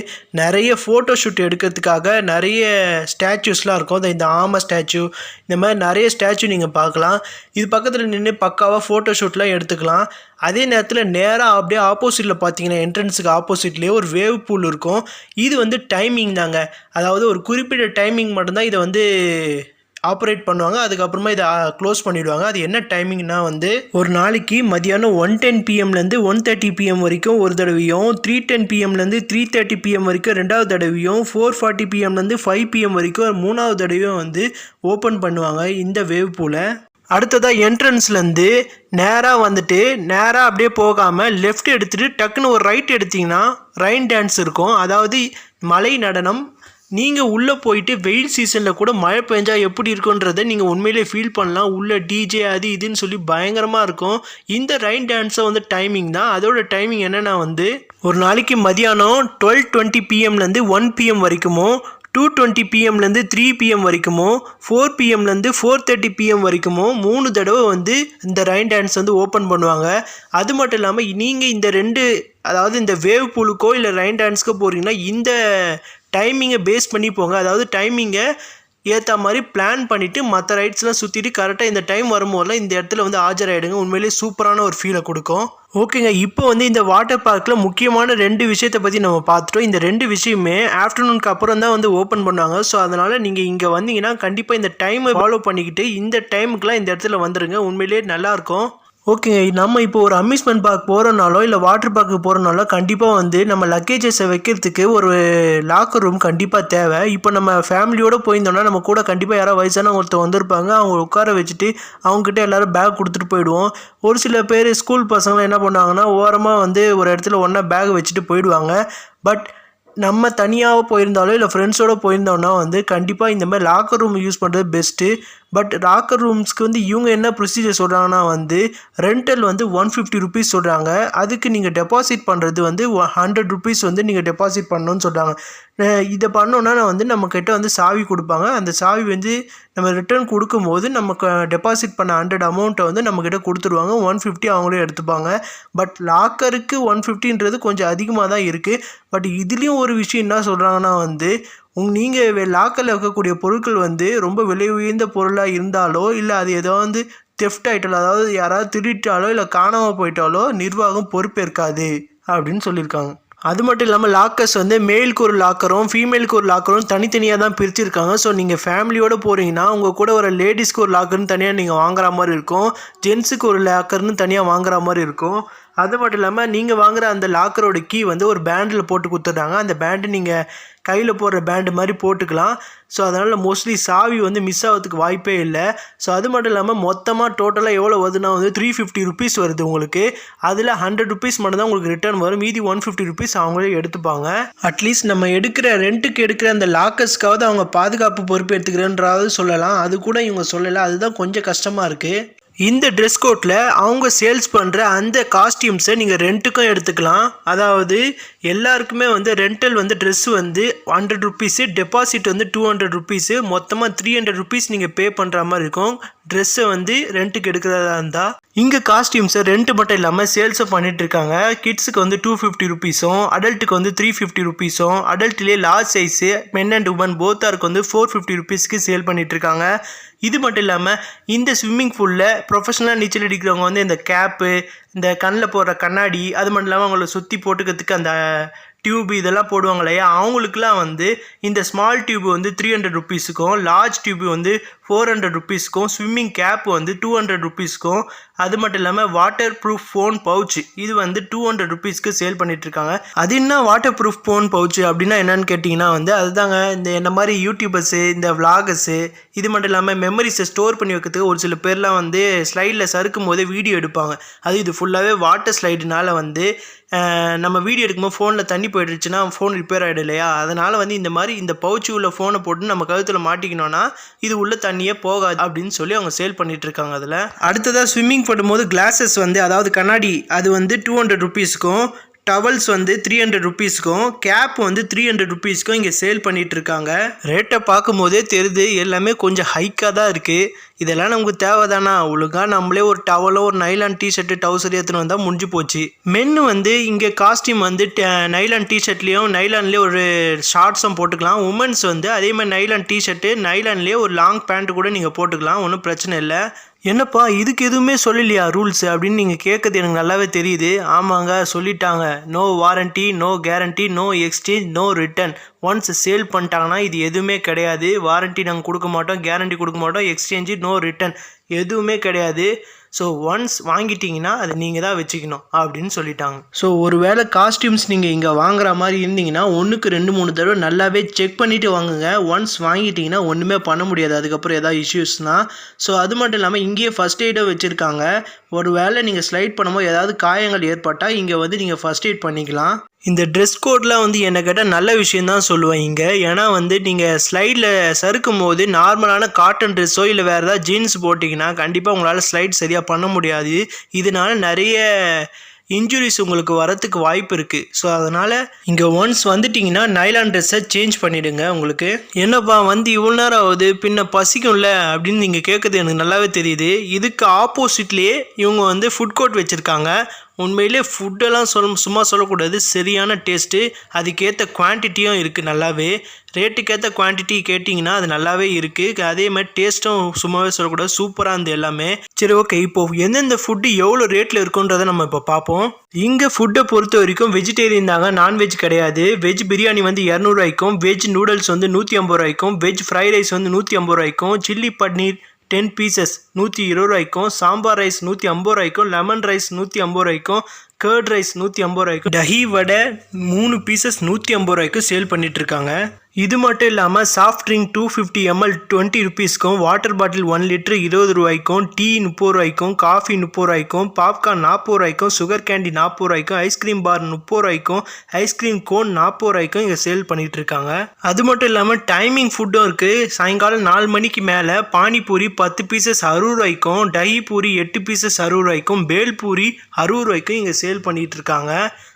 நிறைய ஃபோட்டோ ஷூட் எடுக்கிறதுக்காக நிறைய ஸ்டாச்சுஸ்லாம் இருக்கும். இந்த ஆமை ஸ்டாச்சு, இந்த மாதிரி நிறைய ஸ்டாச்சு நீங்கள் பார்க்கலாம். இது பக்கத்தில் நின்று பக்காவாக ஃபோட்டோ ஷூட்லாம் எடுத்துக்கலாம். அதே நேரத்தில் நேராக அப்படியே ஆப்போசிட்டில் பார்த்தீங்கன்னா என்ட்ரன்ஸுக்கு ஆப்போசிட்லேயே ஒரு வேவ் பூல் இருக்கும். இது வந்து டைமிங் தாங்க. அதாவது ஒரு குறிப்பிட்ட டைமிங் மட்டும்தான் இதை வந்து ஆப்ரேட் பண்ணுவாங்க. அதுக்கப்புறமா இதை க்ளோஸ் பண்ணிவிடுவாங்க. அது என்ன டைமிங்னா வந்து ஒரு நாளைக்கு மதியானம் 1:10 PM-லேருந்து 1:30 PM வரைக்கும் ஒரு தடவையும், 3:10 PM-லேருந்து 3:30 PM வரைக்கும் ரெண்டாவது தடவையும், 4:40 PM-லேருந்து 5 PM வரைக்கும் மூணாவது தடவையும் வந்து ஓப்பன் பண்ணுவாங்க இந்த வேவ் பூலை. அடுத்ததாக என்ட்ரன்ஸ்லேருந்து நேராக வந்துட்டு நேராக அப்படியே போகாமல் லெஃப்ட் எடுத்துகிட்டு டக்குன்னு ஒரு ரைட் எடுத்திங்கன்னா ரெயின் டான்ஸ் இருக்கும். அதாவது மலை நடனம். நீங்கள் உள்ளே போயிட்டு வெயில் சீசனில் கூட மழை பெஞ்சால் எப்படி இருக்குன்றதை நீங்கள் உண்மையிலே ஃபீல் பண்ணலாம். உள்ளே டிஜே அது இதுன்னு சொல்லி பயங்கரமாக இருக்கும். இந்த ரெயின் டான்ஸை வந்து டைமிங் தான். அதோட டைமிங் என்னென்னா வந்து ஒரு நாளைக்கு மதியானம் 12:20 PM-லேருந்து 1 PM வரைக்குமோ, 2:20 PM-லேருந்து 3 PM வரைக்குமோ, 4 PM-லேருந்து 4:30 PM வரைக்குமோ 3 தடவை வந்து இந்த ரெயின் டான்ஸ் வந்து ஓப்பன் பண்ணுவாங்க. அது மட்டும் இல்லாமல் நீங்கள் இந்த அதாவது இந்த வேவ் பூலுக்கோ இல்லை ரெயின் டான்ஸ்க்கோ போகிறீங்கன்னா இந்த டைமிங்கை பேஸ் பண்ணி போங்க. அதாவது டைமிங்கை ஏற்ற மாதிரி பிளான் பண்ணிவிட்டு மற்ற ரைட்ஸ்லாம் சுற்றிட்டு கரெக்டாக இந்த டைம் வரும்போதெல்லாம் இந்த இடத்துல வந்து ஆஜராகிடுங்க. உண்மையிலேயே சூப்பரான ஒரு ஃபீலை கொடுக்கும். ஓகேங்க, இப்போ வந்து இந்த வாட்டர் பார்க்கில் முக்கியமான 2 விஷயத்தை பற்றி நம்ம பார்த்துட்டோம். இந்த 2 விஷயமே ஆஃப்டர்நூனுக்கு அப்புறம் தான் வந்து ஓப்பன் பண்ணுவாங்க. ஸோ அதனால் நீங்கள் இங்கே வந்தீங்கன்னா கண்டிப்பாக இந்த டைமை ஃபாலோ பண்ணிக்கிட்டு இந்த டைமுக்குலாம் இந்த இடத்துல வந்துடுங்க. உண்மையிலேயே நல்லாயிருக்கும். ஓகேங்க. நம்ம இப்போ ஒரு அம்யூஸ்மெண்ட் பார்க் போகிறோனாலோ இல்லை வாட்டர் பார்க்கு போகிறோனாலோ கண்டிப்பாக வந்து நம்ம லக்கேஜஸை வைக்கிறதுக்கு ஒரு லாக்கர் ரூம் கண்டிப்பாக தேவை. இப்போ நம்ம ஃபேமிலியோடு போயிருந்தோம்னா நம்ம கூட கண்டிப்பாக யாராவது வயசானவங்க ஒருத்தர் வந்திருப்பாங்க. அவங்க உட்கார வச்சுட்டு அவங்ககிட்ட எல்லோரும் பேக் கொடுத்துட்டு போயிடுவோம். ஒரு சில பேர் ஸ்கூல் பசங்களாம் என்ன பண்ணுவாங்கன்னா ஓரமாக வந்து ஒரு இடத்துல ஒன்றா பேக் வச்சுட்டு போயிடுவாங்க. பட் நம்ம தனியாக போயிருந்தாலோ இல்லை ஃப்ரெண்ட்ஸோடு போயிருந்தோம்னா வந்து கண்டிப்பாக இந்த மாதிரி லாக்கர் ரூம் யூஸ் பண்ணுறது பெஸ்ட்டு. பட் லாக்கர் ரூம்ஸ்க்கு வந்து இவங்க என்ன ப்ரொசீஜர் சொல்கிறாங்கன்னா வந்து ரெண்டல் வந்து 150 ருபீஸ் சொல்கிறாங்க. அதுக்கு நீங்கள் டெபாசிட் பண்ணுறது வந்து 100 ருபீஸ் வந்து நீங்கள் டெபாசிட் பண்ணணும்னு சொல்கிறாங்க. இதை பண்ணோன்னா வந்து நம்மக்கிட்ட வந்து சாவி கொடுப்பாங்க. அந்த சாவி வந்து நம்ம ரிட்டர்ன் கொடுக்கும்போது நமக்கு டெபாசிட் பண்ண 100 அமௌண்ட்டை வந்து நம்மக்கிட்ட கொடுத்துருவாங்க. 150 அவங்களே எடுத்துப்பாங்க. பட் லாக்கருக்கு 150ன்றது கொஞ்சம் அதிகமாக தான் இருக்குது. பட் இதுலேயும் ஒரு விஷயம் என்ன சொல்கிறாங்கன்னா வந்து நீங்கள் லாக்கரில் வைக்கக்கூடிய பொருட்கள் வந்து ரொம்ப விலை உயர்ந்த பொருளாக இருந்தாலோ இல்லை அது ஏதோ வந்து தெஃப்ட் ஆகிட்டாலோ, அதாவது யாராவது திருட்டாலோ இல்லை காணாமல் போயிட்டாலோ நிர்வாகம் பொறுப்பேற்காது அப்படின்னு சொல்லியிருக்காங்க. அது மட்டும் இல்லாமல் லாக்கர்ஸ் வந்து மேலுக்கு ஒரு லாக்கரும் ஃபீமேலுக்கு ஒரு லாக்கரும் தனித்தனியாக தான் பிரிச்சிருக்காங்க. ஸோ நீங்கள் ஃபேமிலியோடு போகிறீங்கன்னா உங்கள் கூட ஒரு லேடிஸ்க்கு ஒரு லாக்கர்னு தனியாக நீங்கள் வாங்குற மாதிரி இருக்கும், ஜென்ஸுக்கு ஒரு லாக்கர்னு தனியாக வாங்குற மாதிரி இருக்கும். அது மட்டும் இல்லாமல் நீங்கள் வாங்குகிற அந்த லாக்கரோட கீ வந்து ஒரு பேண்டில் போட்டு கொடுத்துட்றாங்க. அந்த பேண்டு நீங்கள் கையில் போடுற பேண்டு மாதிரி போட்டுக்கலாம். ஸோ அதனால் மோஸ்ட்லி சாவி வந்து மிஸ் ஆகிறதுக்கு வாய்ப்பே இல்லை. ஸோ அது மட்டும் இல்லாமல் மொத்தமாக டோட்டலாக எவ்வளோ வருதுன்னா வந்து 350 ருபீஸ் வருது உங்களுக்கு. அதில் 100 ருபீஸ் மட்டும் தான் உங்களுக்கு ரிட்டர்ன் வரும். மீதி 150 ருபீஸ் அவங்களே எடுத்துப்பாங்க. அட்லீஸ்ட் நம்ம ரெண்ட்டுக்கு எடுக்கிற அந்த லாக்கர்ஸ்க்காவது அவங்க பாதுகாப்பு பொறுப்பு எடுத்துக்கிறேன்றாவது சொல்லலாம். அது கூட இவங்க சொல்லலை. அதுதான் கொஞ்சம் கஷ்டமாக இருக்குது. இந்த ட்ரெஸ் கோட்டில் அவங்க சேல்ஸ் பண்ணுற அந்த காஸ்டியூம்ஸை நீங்கள் ரெண்ட்டுக்கும் எடுத்துக்கலாம். அதாவது எல்லாருக்குமே வந்து ரெண்டல் வந்து ட்ரெஸ்ஸு வந்து 100 ருபீஸு, டெபாசிட் வந்து 200 ருபீஸு, மொத்தமாக 300 ருபீஸ் நீங்கள் பே பண்ணுற மாதிரி இருக்கும். ட்ரெஸ்ஸை வந்து ரெண்ட்டுக்கு எடுக்கிறதா இருந்தால் இங்கே காஸ்டியூம்ஸை ரெண்ட்டு மட்டும் இல்லாமல் சேல்ஸும் பண்ணிகிட்ருக்காங்க. கிட்ஸுக்கு வந்து 250 ருபீஸும், அடல்ட்டுக்கு வந்து 350 ருபீஸும், அடல்ட்லேயே large size men and women போத்தாருக்கு வந்து 450 ருபீஸ்க்கு சேல் பண்ணிகிட்ருக்காங்க. இது மட்டும் இல்லாமல் இந்த ஸ்விம்மிங் பூலில் ப்ரொஃபஷனலாக நீச்சல் அடிக்கிறவங்க வந்து இந்த கேப்பு, இந்த கண்ணில் போடுற கண்ணாடி, அது மட்டும் இல்லாமல் அவங்கள சுற்றி போட்டுக்கிறதுக்கு அந்த டியூப் இதெல்லாம் போடுவாங்க இல்லையா, அவங்களுக்குலாம் வந்து இந்த ஸ்மால் டியூப் வந்து 300 ருபீஸுக்கும், லார்ஜ் டியூப் வந்து 400 ருபீஸ்க்கும், ஸ்விம்மிங் கேப் வந்து 200 ருபீஸ்க்கும், அது மட்டும் இல்லாமல் வாட்டர் ப்ரூஃப் ஃபோன் பவுச் இது வந்து 200 ருபீஸ்க்கு சேல் பண்ணிகிட்ருக்காங்க. அது என்ன வாட்டர் ப்ரூஃப் ஃபோன் பவுச் அப்படின்னா என்னன்னு கேட்டிங்கன்னா வந்து அதுதாங்க இந்த மாதிரி யூடியூபர்ஸு, இந்த விளாகர்ஸு, இது மட்டும் இல்லாமல் மெமரிஸை ஸ்டோர் பண்ணி வைக்கிறதுக்கு ஒரு சில பேர்லாம் வந்து ஸ்லைடில் சறுக்கும் போதே வீடியோ எடுப்பாங்க. அது இது ஃபுல்லாகவே வாட்டர் ஸ்லைடுனால வந்து நம்ம வீடியோ எடுக்கும்போது ஃபோனில் தண்ணி போயிடுச்சுன்னா ஃபோன் ரிப்பேர் ஆகிடும் இல்லையா, அதனால் வந்து இந்த மாதிரி இந்த பவுச்சு உள்ள ஃபோனை போட்டு நம்ம கழுத்தில் மாட்டிக்கணும்னா இது உள்ள தண்ணியே போகாது அப்படின்னு சொல்லி அவங்க சேல் பண்ணிகிட்டு இருக்காங்க. அதில் அடுத்ததாக ஸ்விம்மிங் பண்ணும்போது கிளாஸஸ் வந்து அதாவது கண்ணாடி அது வந்து 200 ருபீஸ்க்கும், டவல்ஸ் வந்து 300 ருபீஸ்க்கும், கேப் வந்து 300 ருபீஸ்க்கும் இங்கே சேல் பண்ணிகிட்டு இருக்காங்க. ரேட்டை பார்க்கும் போதே தெரியுது எல்லாமே கொஞ்சம் ஹைக்காக தான் இருக்குது. இதெல்லாம் நமக்கு தேவைதானா? ஒழுங்காக நம்மளே ஒரு டவலோ ஒரு நைலான் டிஷர்ட்டு டவுசர் எடுத்துன்னு வந்தால் முடிஞ்சு போச்சு. மென்னு வந்து இங்கே காஸ்டியூம் வந்து நைலான் டிஷர்ட்லேயும் நைலான்லேயே ஒரு ஷார்ட்ஸும் போட்டுக்கலாம். உமன்ஸ் வந்து அதே மாதிரி நைலான் டிஷர்ட்டு நைலான்லேயே ஒரு லாங் பேண்ட்டு கூட நீங்கள் போட்டுக்கலாம், ஒன்றும் பிரச்சனை இல்லை. என்னப்பா இதுக்கு எதுவுமே சொல்லலையா ரூல்ஸ் அப்படின்னு நீங்கள் கேட்குறது எனக்கு நல்லாவே தெரியுது. ஆமாங்க சொல்லிட்டாங்க. No warranty, no guarantee, no exchange, no return. Once sale பண்ணிட்டாங்கன்னா இது எதுவுமே கிடையாது. வாரண்ட்டி நாங்கள் கொடுக்க மாட்டோம், கேரண்டி கொடுக்க மாட்டோம், எக்ஸ்சேஞ்சு நோ ரிட்டர்ன் எதுவுமே கிடையாது. ஸோ ஒன்ஸ் வாங்கிட்டீங்கன்னா அதை நீங்கள் தான் வச்சுக்கணும் அப்படின்னு சொல்லிட்டாங்க. ஸோ ஒரு வேளை காஸ்டியூம்ஸ் நீங்கள் இங்கே வாங்குற மாதிரி இருந்தீங்கன்னா 1க்கு 2-3 தடவை நல்லாவே செக் பண்ணிவிட்டு வாங்குங்க. ஒன்ஸ் வாங்கிட்டீங்கன்னா ஒன்றுமே பண்ண முடியாது அதுக்கப்புறம் ஏதாவது இஷ்யூஸ்னால். ஸோ அது மட்டும் இல்லாமல் இங்கேயே ஃபஸ்ட் எய்டை வச்சுருக்காங்க. ஒரு வேளை நீங்கள் ஸ்லைட் பண்ணும்போது ஏதாவது காயங்கள் ஏற்பட்டால் இங்கே வந்து நீங்கள் ஃபஸ்ட் எய்ட் பண்ணிக்கலாம். இந்த ட்ரெஸ் கோட்லாம் வந்து என்னை கேட்டால் நல்ல விஷயந்தான் சொல்லுவேன் இங்கே. ஏன்னா வந்து நீங்கள் ஸ்லைடில் சறுக்கும் போது நார்மலான காட்டன் ட்ரெஸ்ஸோ இல்லை வேறு ஏதாவது ஜீன்ஸ் போட்டிங்கன்னா கண்டிப்பாக உங்களால் ஸ்லைட் சரியாக பண்ண முடியாது. இதனால நிறைய இன்ஜுரிஸ் உங்களுக்கு வரத்துக்கு வாய்ப்பு இருக்குது. ஸோ அதனால் இங்கே ஒன்ஸ் வந்துட்டிங்கன்னா நைலான் ட்ரெஸ்ஸை சேஞ்ச் பண்ணிவிடுங்க. உங்களுக்கு என்னப்பா வந்து இவ்வளோ நேரம் ஆகுது பின்ன பசிக்கும்ல அப்படின்னு நீங்கள் கேட்குறது எனக்கு நல்லாவே தெரியுது. இதுக்கு ஆப்போசிட்லேயே இவங்க வந்து ஃபுட் கோர்ட் வச்சுருக்காங்க. உண்மையிலே ஃபுட்டெல்லாம் சும்மா சொல்லக்கூடாது, சரியான டேஸ்ட்டு, அதுக்கேற்ற குவான்டிட்டியும் இருக்குது. நல்லாவே ரேட்டுக்கேற்ற குவான்டிட்டி கேட்டிங்கன்னா அது நல்லாவே இருக்குது. அதே மாதிரி டேஸ்ட்டும் சும்மாவே சொல்லக்கூடாது, சூப்பராக இருந்தது எல்லாமே. சரி ஓகே, இப்போது எந்தெந்த ஃபுட்டு எவ்வளோ ரேட்டில் இருக்குன்றதை நம்ம இப்போ பார்ப்போம். இங்கே ஃபுட்டை பொறுத்த வரைக்கும் வெஜிடேரியன் தாங்க, நான்வெஜ் கிடையாது. வெஜ் பிரியாணி வந்து 200 ரூபாய்க்கும், வெஜ் நூடுல்ஸ் வந்து 150 ரூபாய்க்கும், வெஜ் ஃப்ரைட் ரைஸ் வந்து 150 ரூபாய்க்கும், சில்லி பன்னீர் 10 பீசஸ் 120 ரூபாய்க்கும், சாம்பார் ரைஸ் 150 ரூபாய்க்கும், லெமன் ரைஸ் 150 ரூபாய்க்கும், கர்ட் ரைஸ் 150 ரூபாய்க்கும், தஹி வடை 3 பீசஸ் 150 ரூபாய்க்கும் சேல் பண்ணிட்டு இருக்காங்க. இது மட்டும் இல்லாமல் சாஃப்ட் ட்ரிங்க் 250 ml 20 ருபீஸ்க்கும், வாட்டர் பாட்டில் 1 லிட்டர் 20 ரூபாய்க்கும், டீ 30 ரூபாய்க்கும், காஃபி 30 ரூபாய்க்கும், பாப்கார்ன் 40 ரூபாய்க்கும், சுகர் கேண்டி 40 ரூபாய்க்கும், ஐஸ்கிரீம் பார் 30 ரூபாய்க்கும், ஐஸ்கிரீம் கோன் 40 ரூபாய்க்கும் இங்கே சேல் பண்ணிட்டு இருக்காங்க. அது மட்டும் இல்லாமல் டைமிங் ஃபுட்டும் இருக்குது. சாயங்காலம் 4 மணிக்கு மேலே பானிபூரி 10 பீசஸ் 60 ரூபாய்க்கும், டஹி பூரி 8 பீசஸ் 60 ரூபாய்க்கும், பேல் பூரி 60 ரூபாய்க்கும் இங்கே சேல் பண்ணிட்டு இருக்காங்க.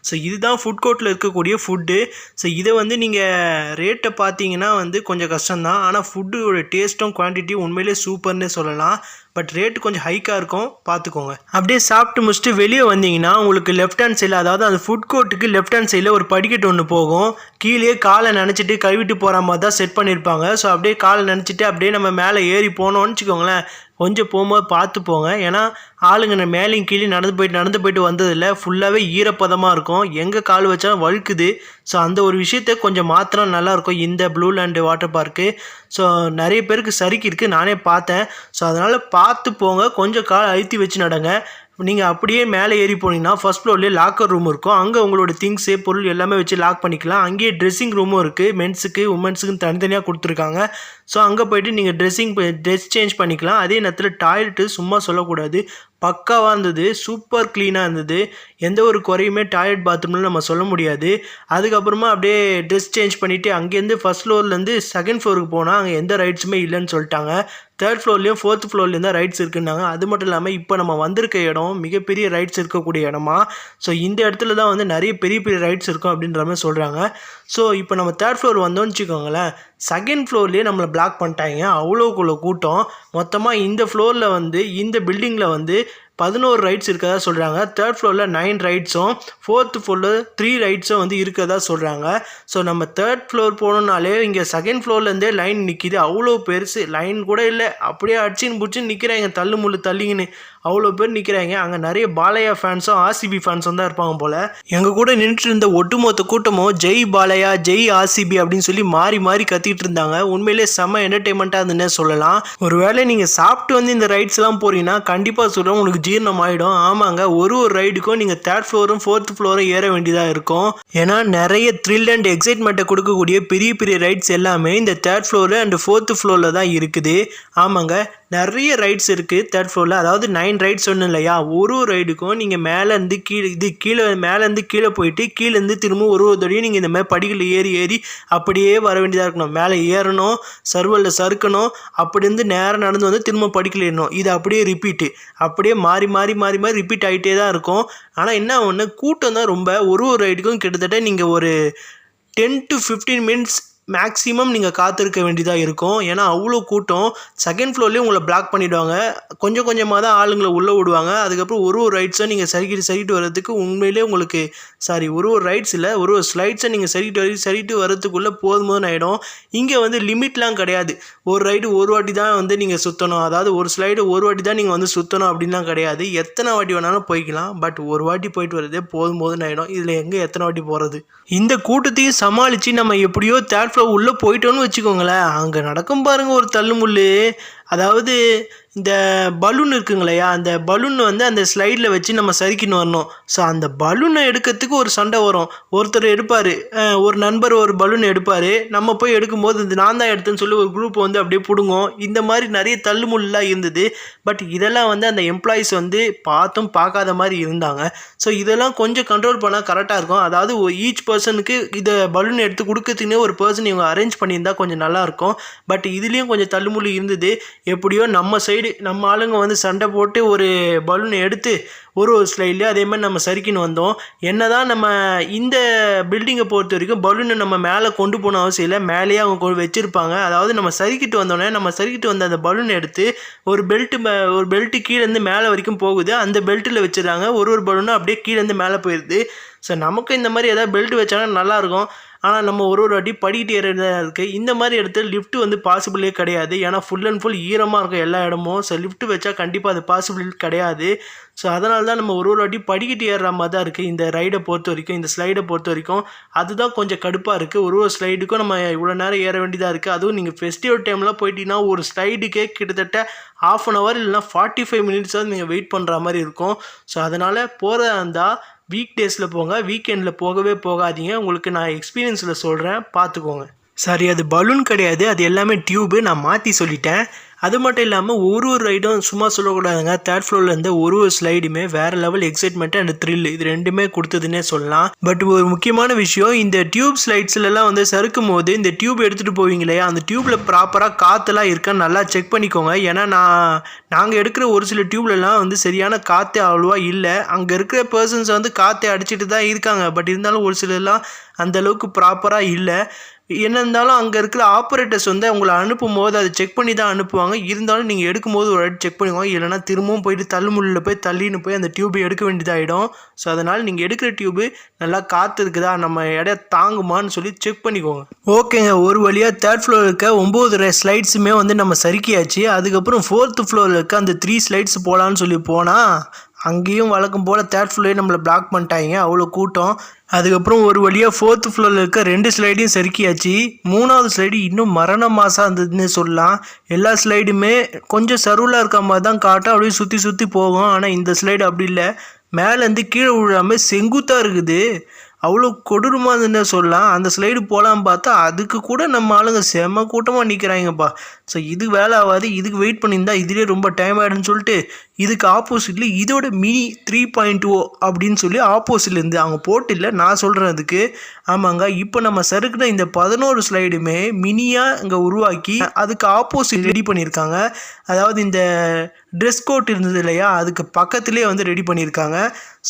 ஸோ இதுதான் ஃபுட் கோர்ட்டில் இருக்கக்கூடிய ஃபுட்டு. ஸோ இதை வந்து நீங்கள் ரேட்டை பார்த்தீங்கன்னா வந்து கொஞ்சம் கஷ்டம்தான். ஆனால் ஃபுட்டோட டேஸ்ட்டும் குவான்டிட்டியும் உண்மையிலே சூப்பர்னே சொல்லலாம். பட் ரேட்டு கொஞ்சம் ஹைக்காக இருக்கும், பார்த்துக்கோங்க. அப்படியே சாப்பிட்டு முடிச்சுட்டு வெளியே வந்தீங்கன்னா உங்களுக்கு லெஃப்ட் ஹேண்ட் சைடில், அதாவது அந்த ஃபுட் கோர்ட்டுக்கு லெஃப்ட் ஹேண்ட் சைடில் ஒரு படிக்கட்டு ஒன்று போகும். கீழே காலை நினச்சிட்டு கழுவிட்டு போகிற மாதிரி தான் செட் பண்ணியிருப்பாங்க. ஸோ அப்படியே காலை நினச்சிட்டு அப்படியே நம்ம மேலே ஏறி போனோம்னு வச்சுக்கோங்களேன், கொஞ்சம் போகும்போது பார்த்து போங்க. ஏன்னா ஆளுங்க மேலேயும் கீழே நடந்து போயிட்டு வந்ததில்லை, ஃபுல்லாகவே ஈரப்பதமாக இருக்கும், எங்கே கால் வச்சாலும் வழுக்குது. ஸோ அந்த ஒரு விஷயத்த கொஞ்சம் மாத்திரம் நல்லாயிருக்கும் இந்த blue land water park. So நிறைய பேருக்கு சறுக்கி இருக்குது, நானே பார்த்தேன். ஸோ அதனால் பார்த்து போங்க, கொஞ்சம் கால் அழுத்தி வச்சு நடங்க. நீங்கள் அப்படியே மேலே ஏறி போனீங்கன்னா ஃபர்ஸ்ட் ஃப்ளோர்லேயே லாக்கர் ரூம் இருக்கும். அங்கே உங்களோட திங்ஸு பொருள் எல்லாமே வச்சு லாக் பண்ணிக்கலாம். அங்கேயே ட்ரெஸ்ஸிங் ரூமும் இருக்குது, மென்ஸுக்கு உமன்ஸுக்குன்னு தனித்தனியாக கொடுத்துருக்காங்க. ஸோ அங்கே போய்ட்டு நீங்கள் ட்ரெஸ் சேஞ்ச் பண்ணிக்கலாம். அதே நேரத்தில் டாய்லெட்டு சும்மா சொல்லக்கூடாது, பக்காவாக இருந்தது, சூப்பர் க்ளீனாக இருந்தது. எந்த ஒரு குறையுமே டாய்லெட் பாத்ரூம்னு நம்ம சொல்ல முடியாது. அதுக்கப்புறமா அப்படியே ட்ரெஸ் சேஞ்ச் பண்ணிவிட்டு அங்கேருந்து ஃபர்ஸ்ட் ஃப்ளோர்லேருந்து செகண்ட் ஃப்ளோருக்கு போனால் அங்கே எந்த ரைட்ஸுமே இல்லைன்னு சொல்லிட்டாங்க. தேர்ட் ஃப்ளோர்லேயும் ஃபோர்த் ஃப்ளோர்லேயும் தான் ரைட்ஸ் இருக்குன்னாங்க. அது மட்டும் இல்லாமல் இப்போ நம்ம வந்திருக்க இடம் மிகப்பெரிய ரைட்ஸ் இருக்கக்கூடிய இடமா. ஸோ இந்த இடத்துல தான் வந்து நிறைய பெரிய பெரிய ரைட்ஸ் இருக்கும் அப்படின்ற மாதிரி சொல்கிறாங்க. ஸோ இப்போ நம்ம தேர்ட் ஃப்ளோர் வந்தோம்னு வச்சுக்கோங்களேன், செகண்ட் ஃப்ளோர்லேயே நம்மளை பிளாக் பண்ணிட்டாங்க, அவ்வளோக்குள்ள கூட்டம். மொத்தமாக இந்த ஃப்ளோரில் வந்து இந்த பில்டிங்கில் வந்து 11 ரைட்ஸ் இருக்கதா சொல்கிறாங்க. தேர்ட் ஃப்ளோரில் 9 ரைட்ஸும், ஃபோர்த் ஃப்ளோரில் 3 ரைட்ஸும் வந்து இருக்கதா சொல்கிறாங்க. ஸோ நம்ம தேர்ட் ஃப்ளோர் போனோம்னாலே இங்கே செகண்ட் ஃப்ளோர்லேருந்தே லைன் நிற்கிது, அவ்வளோ பெருசு. லைன் கூட இல்லை, அப்படியே அடிச்சின்னு பிடிச்சின்னு நிற்கிறாங்க, தள்ளு முள்ளு தள்ளிங்கன்னு அவ்வளோ பேர் நிற்கிறாங்க. அங்கே நிறைய பாலையா ஃபேன்ஸும் ஆர்சிபி ஃபேன்ஸும் தான் இருப்பாங்க போல். எங்கள் கூட நின்றுட்டு இருந்த ஒட்டுமொத்த கூட்டமும் ஜெய் பாலையா ஜெய் ஆர்சிபி அப்படின்னு சொல்லி மாறி மாறி கத்திட்டு இருந்தாங்க. உண்மையிலே செம்ம என்டர்டெயின்மெண்ட்டாக இருந்துன்னே சொல்லலாம். ஒரு வேளை நீங்கள் சாப்பிட்டு வந்து இந்த ரைட்ஸ்லாம் போகிறீங்கன்னா கண்டிப்பாக சொல்கிறேன், உங்களுக்கு ஜீரணம் ஆகிடும். ஆமாங்க, ஒரு ரைடுக்கும் நீங்கள் தேர்ட் ஃப்ளோரும் ஃபோர்த் ஃப்ளோரும் ஏற வேண்டியதாக இருக்கும். ஏன்னா நிறைய த்ரில் அண்ட் எக்ஸைட்மெண்ட்டை கொடுக்கக்கூடிய பெரிய பெரிய ரைட்ஸ் எல்லாமே இந்த தேர்ட் ஃப்ளோரு அண்ட் ஃபோர்த்து ஃப்ளோரில் தான் இருக்குது. ஆமாங்க, நிறைய ரைட்ஸ் இருக்குது தேர்ட் ஃப்ளோரில். அதாவது 9 ரைட்ஸ் ஒன்றும் இல்லையா, ஒரு ரைடுக்கும் நீங்கள் மேலேருந்து மேலேருந்து கீழே போயிட்டு கீழேருந்து திரும்ப ஒரு தடையும் நீங்கள் இந்த மாதிரி படிகளில் ஏறி அப்படியே வர வேண்டியதாக இருக்கணும். மேலே ஏறணும், சர்வலில் சறுக்கணும், அப்படி இருந்து நேரம் நடந்து வந்து திரும்ப படிக்கல ஏறணும். இது அப்படியே ரிப்பீட்டு, அப்படியே மாறி மாறி மாறி மாறி ரிப்பீட் ஆகிட்டே தான் இருக்கும். ஆனால் என்ன ஒன்று, கூட்டம் தான் ரொம்ப. ஒரு ரைடுக்கும் கிட்டத்தட்ட நீங்கள் ஒரு 10 to 15 மினிட்ஸ் மேக்ஸிமம் நீங்கள் காத்திருக்க வேண்டியதாக இருக்கும். ஏன்னா அவ்வளோ கூட்டம். செகண்ட் ஃப்ளோர்லேயும் உங்களை பிளாக் பண்ணிவிடுவாங்க, கொஞ்சம் கொஞ்சமாக தான் ஆளுங்களை உள்ளே விடுவாங்க. அதுக்கப்புறம் ஒரு ரைட்ஸை நீங்கள் சரிக்கிட்டு வர்றதுக்கு உண்மையிலே உங்களுக்கு ஒரு ரைட்ஸ் இல்லை, ஒரு ஸ்லைட்ஸை நீங்கள் சரிக்கிட்டு வர்றதுக்குள்ளே போதும் ஆகிடும். இங்கே வந்து லிமிட்லாம் கிடையாது. ஒரு ரைடு ஒரு வாட்டி தான் வந்து நீங்கள் சுற்றணும், அதாவது ஒரு ஸ்லைடு ஒரு வாட்டி தான் நீங்கள் வந்து சுற்றணும் அப்படின்லாம் கிடையாது. எத்தனை வாட்டி வேணாலும் போய்க்கலாம். பட் ஒரு வாட்டி போயிட்டு வர்றதே போதும் ஆகிடும். இதில் எங்கே எத்தனை வாட்டி போகிறது? இந்த கூட்டத்தையும் சமாளித்து நம்ம எப்படியோ தேர்ட் ஃப்ளோர் உள்ளே போயிட்டோன்னு வச்சுக்கோங்களேன், அங்கே நடக்கும் பாருங்கள் ஒரு தள்ளுமுள்ளு. அதாவது இந்த பலூன் இருக்குங்களையா, அந்த பலூன் வந்து அந்த ஸ்லைடில் வச்சு நம்ம சறுக்கின்னு வரணும். ஸோ அந்த பலூனை எடுக்கிறதுக்கு ஒரு சண்டை வரும். ஒருத்தர் எடுப்பார், ஒரு நண்பர் ஒரு பலூன் எடுப்பார், நம்ம போய் எடுக்கும்போது இது நான் தான் எடுத்தேன்னு சொல்லி ஒரு குரூப் வந்து அப்படியே பிடுங்கும். இந்த மாதிரி நிறைய தள்ளுமுள்ளாக இருந்தது. பட் இதெல்லாம் வந்து அந்த எம்ப்ளாயீஸ் வந்து பார்க்காத மாதிரி இருந்தாங்க. ஸோ இதெல்லாம் கொஞ்சம் கண்ட்ரோல் பண்ணால் கரெக்டாக இருக்கும். அதாவது ஈச் பர்சனுக்கு இதை பலூன் எடுத்து கொடுக்கறதுக்குன்னே ஒரு பர்சன் இவங்க அரேஞ்ச் பண்ணியிருந்தால் கொஞ்சம் நல்லாயிருக்கும். பட் இதுலேயும் கொஞ்சம் தள்ளுமுள்ளு இருந்தது. எப்படியோ நம்ம ஆளுங்க வந்து சண்டை போட்டு ஒரு பலூனை எடுத்து ஒரு ஸ்லைட்லேயே அதே மாதிரி நம்ம சறுக்கின்னு வந்தோம். என்னதான் நம்ம இந்த பில்டிங்கை பொறுத்த வரைக்கும் பலூனை நம்ம மேலே கொண்டு போன அவசியம் இல்லை, மேலேயே அவங்க வச்சுருப்பாங்க. அதாவது நம்ம சறுக்கிட்டு வந்தோடனே நம்ம சறுக்கிட்டு வந்த அந்த பலூனை எடுத்து ஒரு பெல்ட்டு கீழேருந்து மேலே வரைக்கும் போகுது, அந்த பெல்ட்டில் வச்சுருக்காங்க. ஒரு பலூனும் அப்படியே கீழேருந்து மேலே போயிடுது. ஸோ நமக்கு இந்த மாதிரி ஏதாவது பெல்ட் வச்சாங்கன்னா நல்லாயிருக்கும். ஆனால் நம்ம ஒரு வாட்டி படிக்கிட்டு ஏறதா இருக்குது. இந்த மாதிரி இடத்துல லிஃப்ட் வந்து பாசிபிளே கிடையாது. ஏன்னா ஃபுல் அண்ட் ஃபுல் ஈரமாக இருக்கும் எல்லா இடமும். ஸோ லிஃப்ட் வச்சா கண்டிப்பாக அது பாசிபிள் கிடையாது. ஸோ அதனால தான் நம்ம ஒரு வாட்டி படிக்கிட்டு ஏறுற மாதிரி தான் இருக்குது இந்த ரைடை பொறுத்த வரைக்கும், இந்த ஸ்லைடை பொறுத்த வரைக்கும். அதுதான் கொஞ்சம் கடுப்பாக இருக்குது. ஒரு ஸ்லைடுக்கும் நம்ம இவ்வளோ நேரம் ஏற வேண்டியதாக இருக்குது. அதுவும் நீங்கள் ஃபெஸ்டிவல் டைம்லாம் போயிட்டீங்கன்னா ஒரு ஸ்லைடுக்கே கிட்டத்தட்ட ½ அன் ஹவர் இல்லைனா 45 மினிட்ஸாவது நீங்கள் வெயிட் பண்ணுற மாதிரி இருக்கும். ஸோ அதனால் போகிறதா இருந்தால் வீக் டேஸில் போங்க, வீக்கெண்டில் போகவே போகாதீங்க. உங்களுக்கு நான் எக்ஸ்பீரியன்ஸில் சொல்கிறேன், பார்த்துக்கோங்க. சரி, அது பலூன் கிடையாது, அது எல்லாமே டியூபு. நான் மாற்றி சொல்லிட்டேன். அது மட்டும் இல்லாமல் ஒரு ரைடும் சும்மா சொல்லக்கூடாதுங்க. தேர்ட் ஃப்ளோர்லேருந்து ஒரு ஸ்லைடுமே வேறு லெவல் எக்ஸைட்மெண்ட் அண்ட் த்ரில் இது ரெண்டுமே கொடுத்ததுன்னே சொல்லலாம். பட் ஒரு முக்கியமான விஷயம், இந்த டியூப் ஸ்லைட்ஸ்லாம் வந்து சறுக்கும் போது இந்த டியூப் எடுத்துகிட்டு போவீங்க இல்லையா, அந்த டியூப்பில் ப்ராப்பராக காற்றுலாம் இருக்கான்னு நல்லா செக் பண்ணிக்கோங்க. ஏன்னா நாங்கள் எடுக்கிற ஒரு சில டியூப்லலாம் வந்து சரியான காற்று அவ்வளோவா இல்லை. அங்கே இருக்கிற பர்சன்ஸ் வந்து காற்றை அடிச்சுட்டு தான் இருக்காங்க. பட் இருந்தாலும் ஒரு சிலர்லாம் அந்தளவுக்கு ப்ராப்பராக இல்லை. என்ன இருந்தாலும் அங்கே இருக்கிற ஆப்ரேட்டர்ஸ் வந்து அவங்கள அனுப்பும் போது அதை செக் பண்ணி தான் அனுப்புவாங்க. இருந்தாலும் நீங்கள் எடுக்கும்போது ஒரு வாட்டி செக் பண்ணிக்கோங்க. இல்லைனா திரும்பவும் போயிட்டு தள்ளுமுள்ளில் போய் தள்ளின்னு போய் அந்த டியூபை எடுக்க வேண்டியதாகிடும். ஸோ அதனால் நீங்கள் எடுக்கிற டியூபு நல்லா காற்று இருக்குதா, நம்ம எடைய தாங்குமான்னு சொல்லி செக் பண்ணிக்கோங்க. ஓகேங்க, ஒரு வழியாக தேர்ட் ஃப்ளோர் இருக்க 9 ஸ்லைட்ஸுமே வந்து நம்ம சறுக்கியாச்சு. அதுக்கப்புறம் 4th ஃப்ளோரில் இருக்க அந்த 3 ஸ்லைட்ஸ் போகலான்னு சொல்லி போனால் அங்கேயும் வழக்கம் போல் தேர்ட் ஃப்ளோரே நம்மளை பிளாக் பண்ணிட்டாங்க, அவ்வளோ கூட்டம். அதுக்கப்புறம் ஒரு வழியாக 4th ஃப்ளோரில் இருக்க 2 ஸ்லைடையும் சறுக்கியாச்சு. 3வது ஸ்லைடு இன்னும் மரண மாசாக இருந்ததுன்னு சொல்லலாம். எல்லா ஸ்லைடுமே கொஞ்சம் சருவலாக இருக்க மாதிரி தான் காட்டும், அப்படியே சுற்றி சுற்றி போகும். ஆனால் இந்த ஸ்லைடு அப்படி இல்லை, மேலேருந்து கீழே விழாமல் செங்குத்தாக இருக்குது. அவ்வளோ கொடூரமானதுன்னு சொல்லலாம். அந்த ஸ்லைடு போகலான்னு பார்த்தா அதுக்கு கூட நம்ம ஆளுங்க செம்ம கூட்டமாக நிற்கிறாங்கப்பா. ஸோ இது வேலை ஆகாது, இதுக்கு வெயிட் பண்ணியிருந்தா இதுலேயே ரொம்ப டைம் ஆகிடுன்னு சொல்லிட்டு இதுக்கு ஆப்போசிட்லி இதோட மினி 3.0 அப்படின்னு சொல்லி ஆப்போசிட்லேருந்து அவங்க போட்டு இல்லை, நான் சொல்கிறேன் அதுக்கு. ஆமாங்க, இப்போ நம்ம சறுக்குன இந்த 11 ஸ்லைடுமே மினியாக இங்கே உருவாக்கி அதுக்கு ஆப்போசிட் ரெடி பண்ணியிருக்காங்க. அதாவது இந்த ட்ரெஸ் கோட் இருந்தது இல்லையா, அதுக்கு பக்கத்துலேயே வந்து ரெடி பண்ணியிருக்காங்க.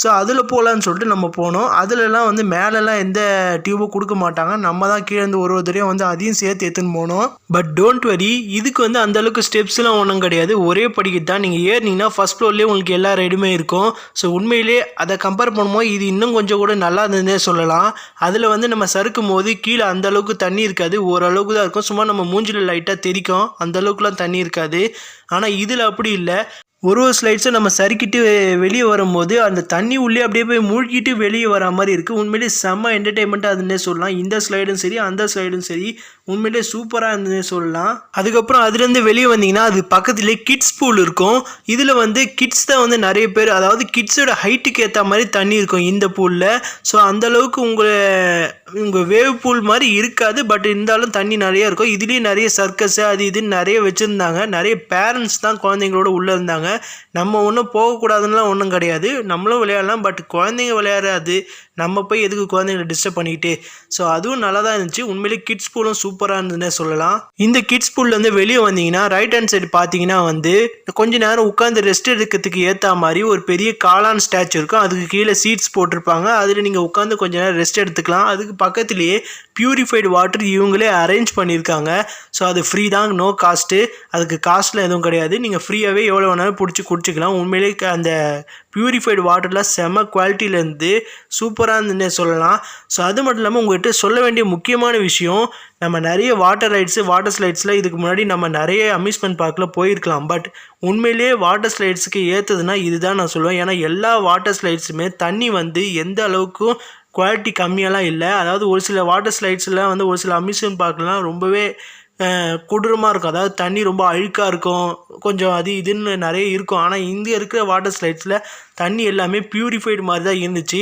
ஸோ அதில் போகலான்னு சொல்லிட்டு நம்ம போனோம். அதிலலாம் வந்து மேலெலாம் எந்த டியூபும் கொடுக்க மாட்டாங்க. நம்ம தான் கீழே இருந்து ஒரு தடவையும் வந்து அதையும் சேர்த்து எடுத்துன்னு போனோம். பட் டோன்ட் வரி, இதுக்கு வந்து அந்தளவுக்கு ஸ்டெப்ஸ்லாம் ஒன்றும் கிடையாது. ஒரே படிக்கட்டு தான். நீங்கள் ஏறினீங்கன்னா ஃபஸ்ட் ஃப்ளோர்லேயே உங்களுக்கு எல்லா ரைடுமே இருக்கும். ஸோ உண்மையிலே அதை கம்பேர் பண்ணும்போது இது இன்னும் கொஞ்சம் கூட நல்லா இருந்ததுன்னே சொல்லலாம். அதில் வந்து நம்ம சறுக்கும் போது கீழே அந்தளவுக்கு தண்ணி இருக்காது, ஓரளவுக்கு தான் இருக்கும். சும்மா நம்ம மூஞ்சில் லைட்டாக தெரிக்கும், அந்தளவுக்குலாம் தண்ணி இருக்காது. ஆனால் இதில் அப்படி இல்லை. ஒரு ஸ்லைட்ஸை நம்ம சறுக்கிட்டு வெளியே வரும்போது அந்த தண்ணி உள்ளே அப்படியே போய் மூழ்கிட்டு வெளியே வர மாதிரி இருக்குது. உண்மையிலே செம்ம என்டர்டெயின்மெண்ட்டாக இருந்தே சொல்லலாம். இந்த ஸ்லைடும் சரி அந்த ஸ்லைடும் சரி உண்மையிலே சூப்பராக இருந்ததுன்னு சொல்லலாம். அதுக்கப்புறம் அதுலேருந்து வெளியே வந்தீங்கன்னா அது பக்கத்துலேயே கிட்ஸ் பூல் இருக்கும். இதில் வந்து கிட்ஸ் தான் வந்து நிறைய பேர், அதாவது கிட்ஸோட ஹைட்டுக்கு ஏற்ற மாதிரி தண்ணி இருக்கும் இந்த பூலில். ஸோ அந்தளவுக்கு உங்கள் வேவ் பூல் மாதிரி இருக்காது, பட் இருந்தாலும் தண்ணி நிறைய இருக்கும். இதுலேயும் நிறைய சர்க்கஸ் அது இதுன்னு நிறைய வச்சுருந்தாங்க. நிறைய பேரண்ட்ஸ் தான் குழந்தைங்களோட உள்ளே இருந்தாங்க. நம்ம ஒன்றும் போகக்கூடாதுன்னெலாம் ஒன்றும் கிடையாது, நம்மளும் விளையாடலாம். பட் குழந்தைங்க விளையாடாது, நம்ம போய் எதுக்கு குழந்தைங்களை டிஸ்டர்ப் பண்ணிக்கிட்டு. ஸோ அதுவும் நல்லா தான் இருந்துச்சு. உண்மையிலே கிட்ஸ் பூலும் சூப்பராக இருந்ததுன்னே சொல்லலாம். இந்த கிட்ஸ் பூல்லேருந்து வெளியே வந்தீங்கன்னா ரைட் ஹேண்ட் சைடு பார்த்தீங்கன்னா வந்து கொஞ்ச நேரம் உட்காந்து ரெஸ்ட் எடுக்கிறதுக்கு ஏற்ற மாதிரி ஒரு பெரிய காளான் ஸ்டாச்சு இருக்கும். அதுக்கு கீழே சீட்ஸ் போட்டிருப்பாங்க. அதில் நீங்கள் உட்காந்து கொஞ்ச நேரம் ரெஸ்ட் எடுத்துக்கலாம். அதுக்கு பக்கத்துலேயே பியூரிஃபைடு வாட்டர் இவங்களே அரேஞ்ச் பண்ணியிருக்காங்க. ஸோ அது ஃப்ரீ தான், நோ காஸ்ட்டு. அதுக்கு காஸ்ட்லாம் எதுவும் கிடையாது. நீங்கள் ஃப்ரீயாகவே எவ்வளோ வேணாலும் பிடிச்சி குடிச்சிக்கலாம். உண்மையிலே அந்த பியூரிஃபைடு வாட்டரில் செம்ம குவாலிட்டியிலேருந்து சூப்பராக இருந்துன்னே சொல்லலாம். ஸோ அது மட்டும் இல்லாமல் உங்கள்கிட்ட சொல்ல வேண்டிய முக்கியமான விஷயம், நம்ம நிறைய வாட்டர் ரைட்ஸு வாட்டர் ஸ்லைட்ஸில் இதுக்கு முன்னாடி நம்ம நிறைய அம்யூஸ்மெண்ட் பார்க்கில் போயிருக்கலாம். பட் உண்மையிலேயே வாட்டர் ஸ்லைட்ஸுக்கு ஏற்றதுன்னா இதுதான் நான் சொல்லுவேன். ஏன்னா எல்லா வாட்டர் ஸ்லைட்ஸுமே தண்ணி வந்து எந்த அளவுக்கும் குவாலிட்டி கம்மியெல்லாம் இல்லை. அதாவது ஒரு சில வாட்டர் ஸ்லைட்ஸ்லாம் வந்து ஒரு சில அம்யூஸ்மெண்ட் பார்க்லாம் ரொம்பவே கொடூரமாக இருக்கும். அதாவது தண்ணி ரொம்ப அழுக்காக இருக்கும், கொஞ்சம் அது இதுன்னு நிறைய இருக்கும். ஆனால் இங்கே இருக்கிற வாட்டர் ஸ்லைட்ஸில் தண்ணி எல்லாமே பியூரிஃபைடு மாதிரி தான் இருந்துச்சு.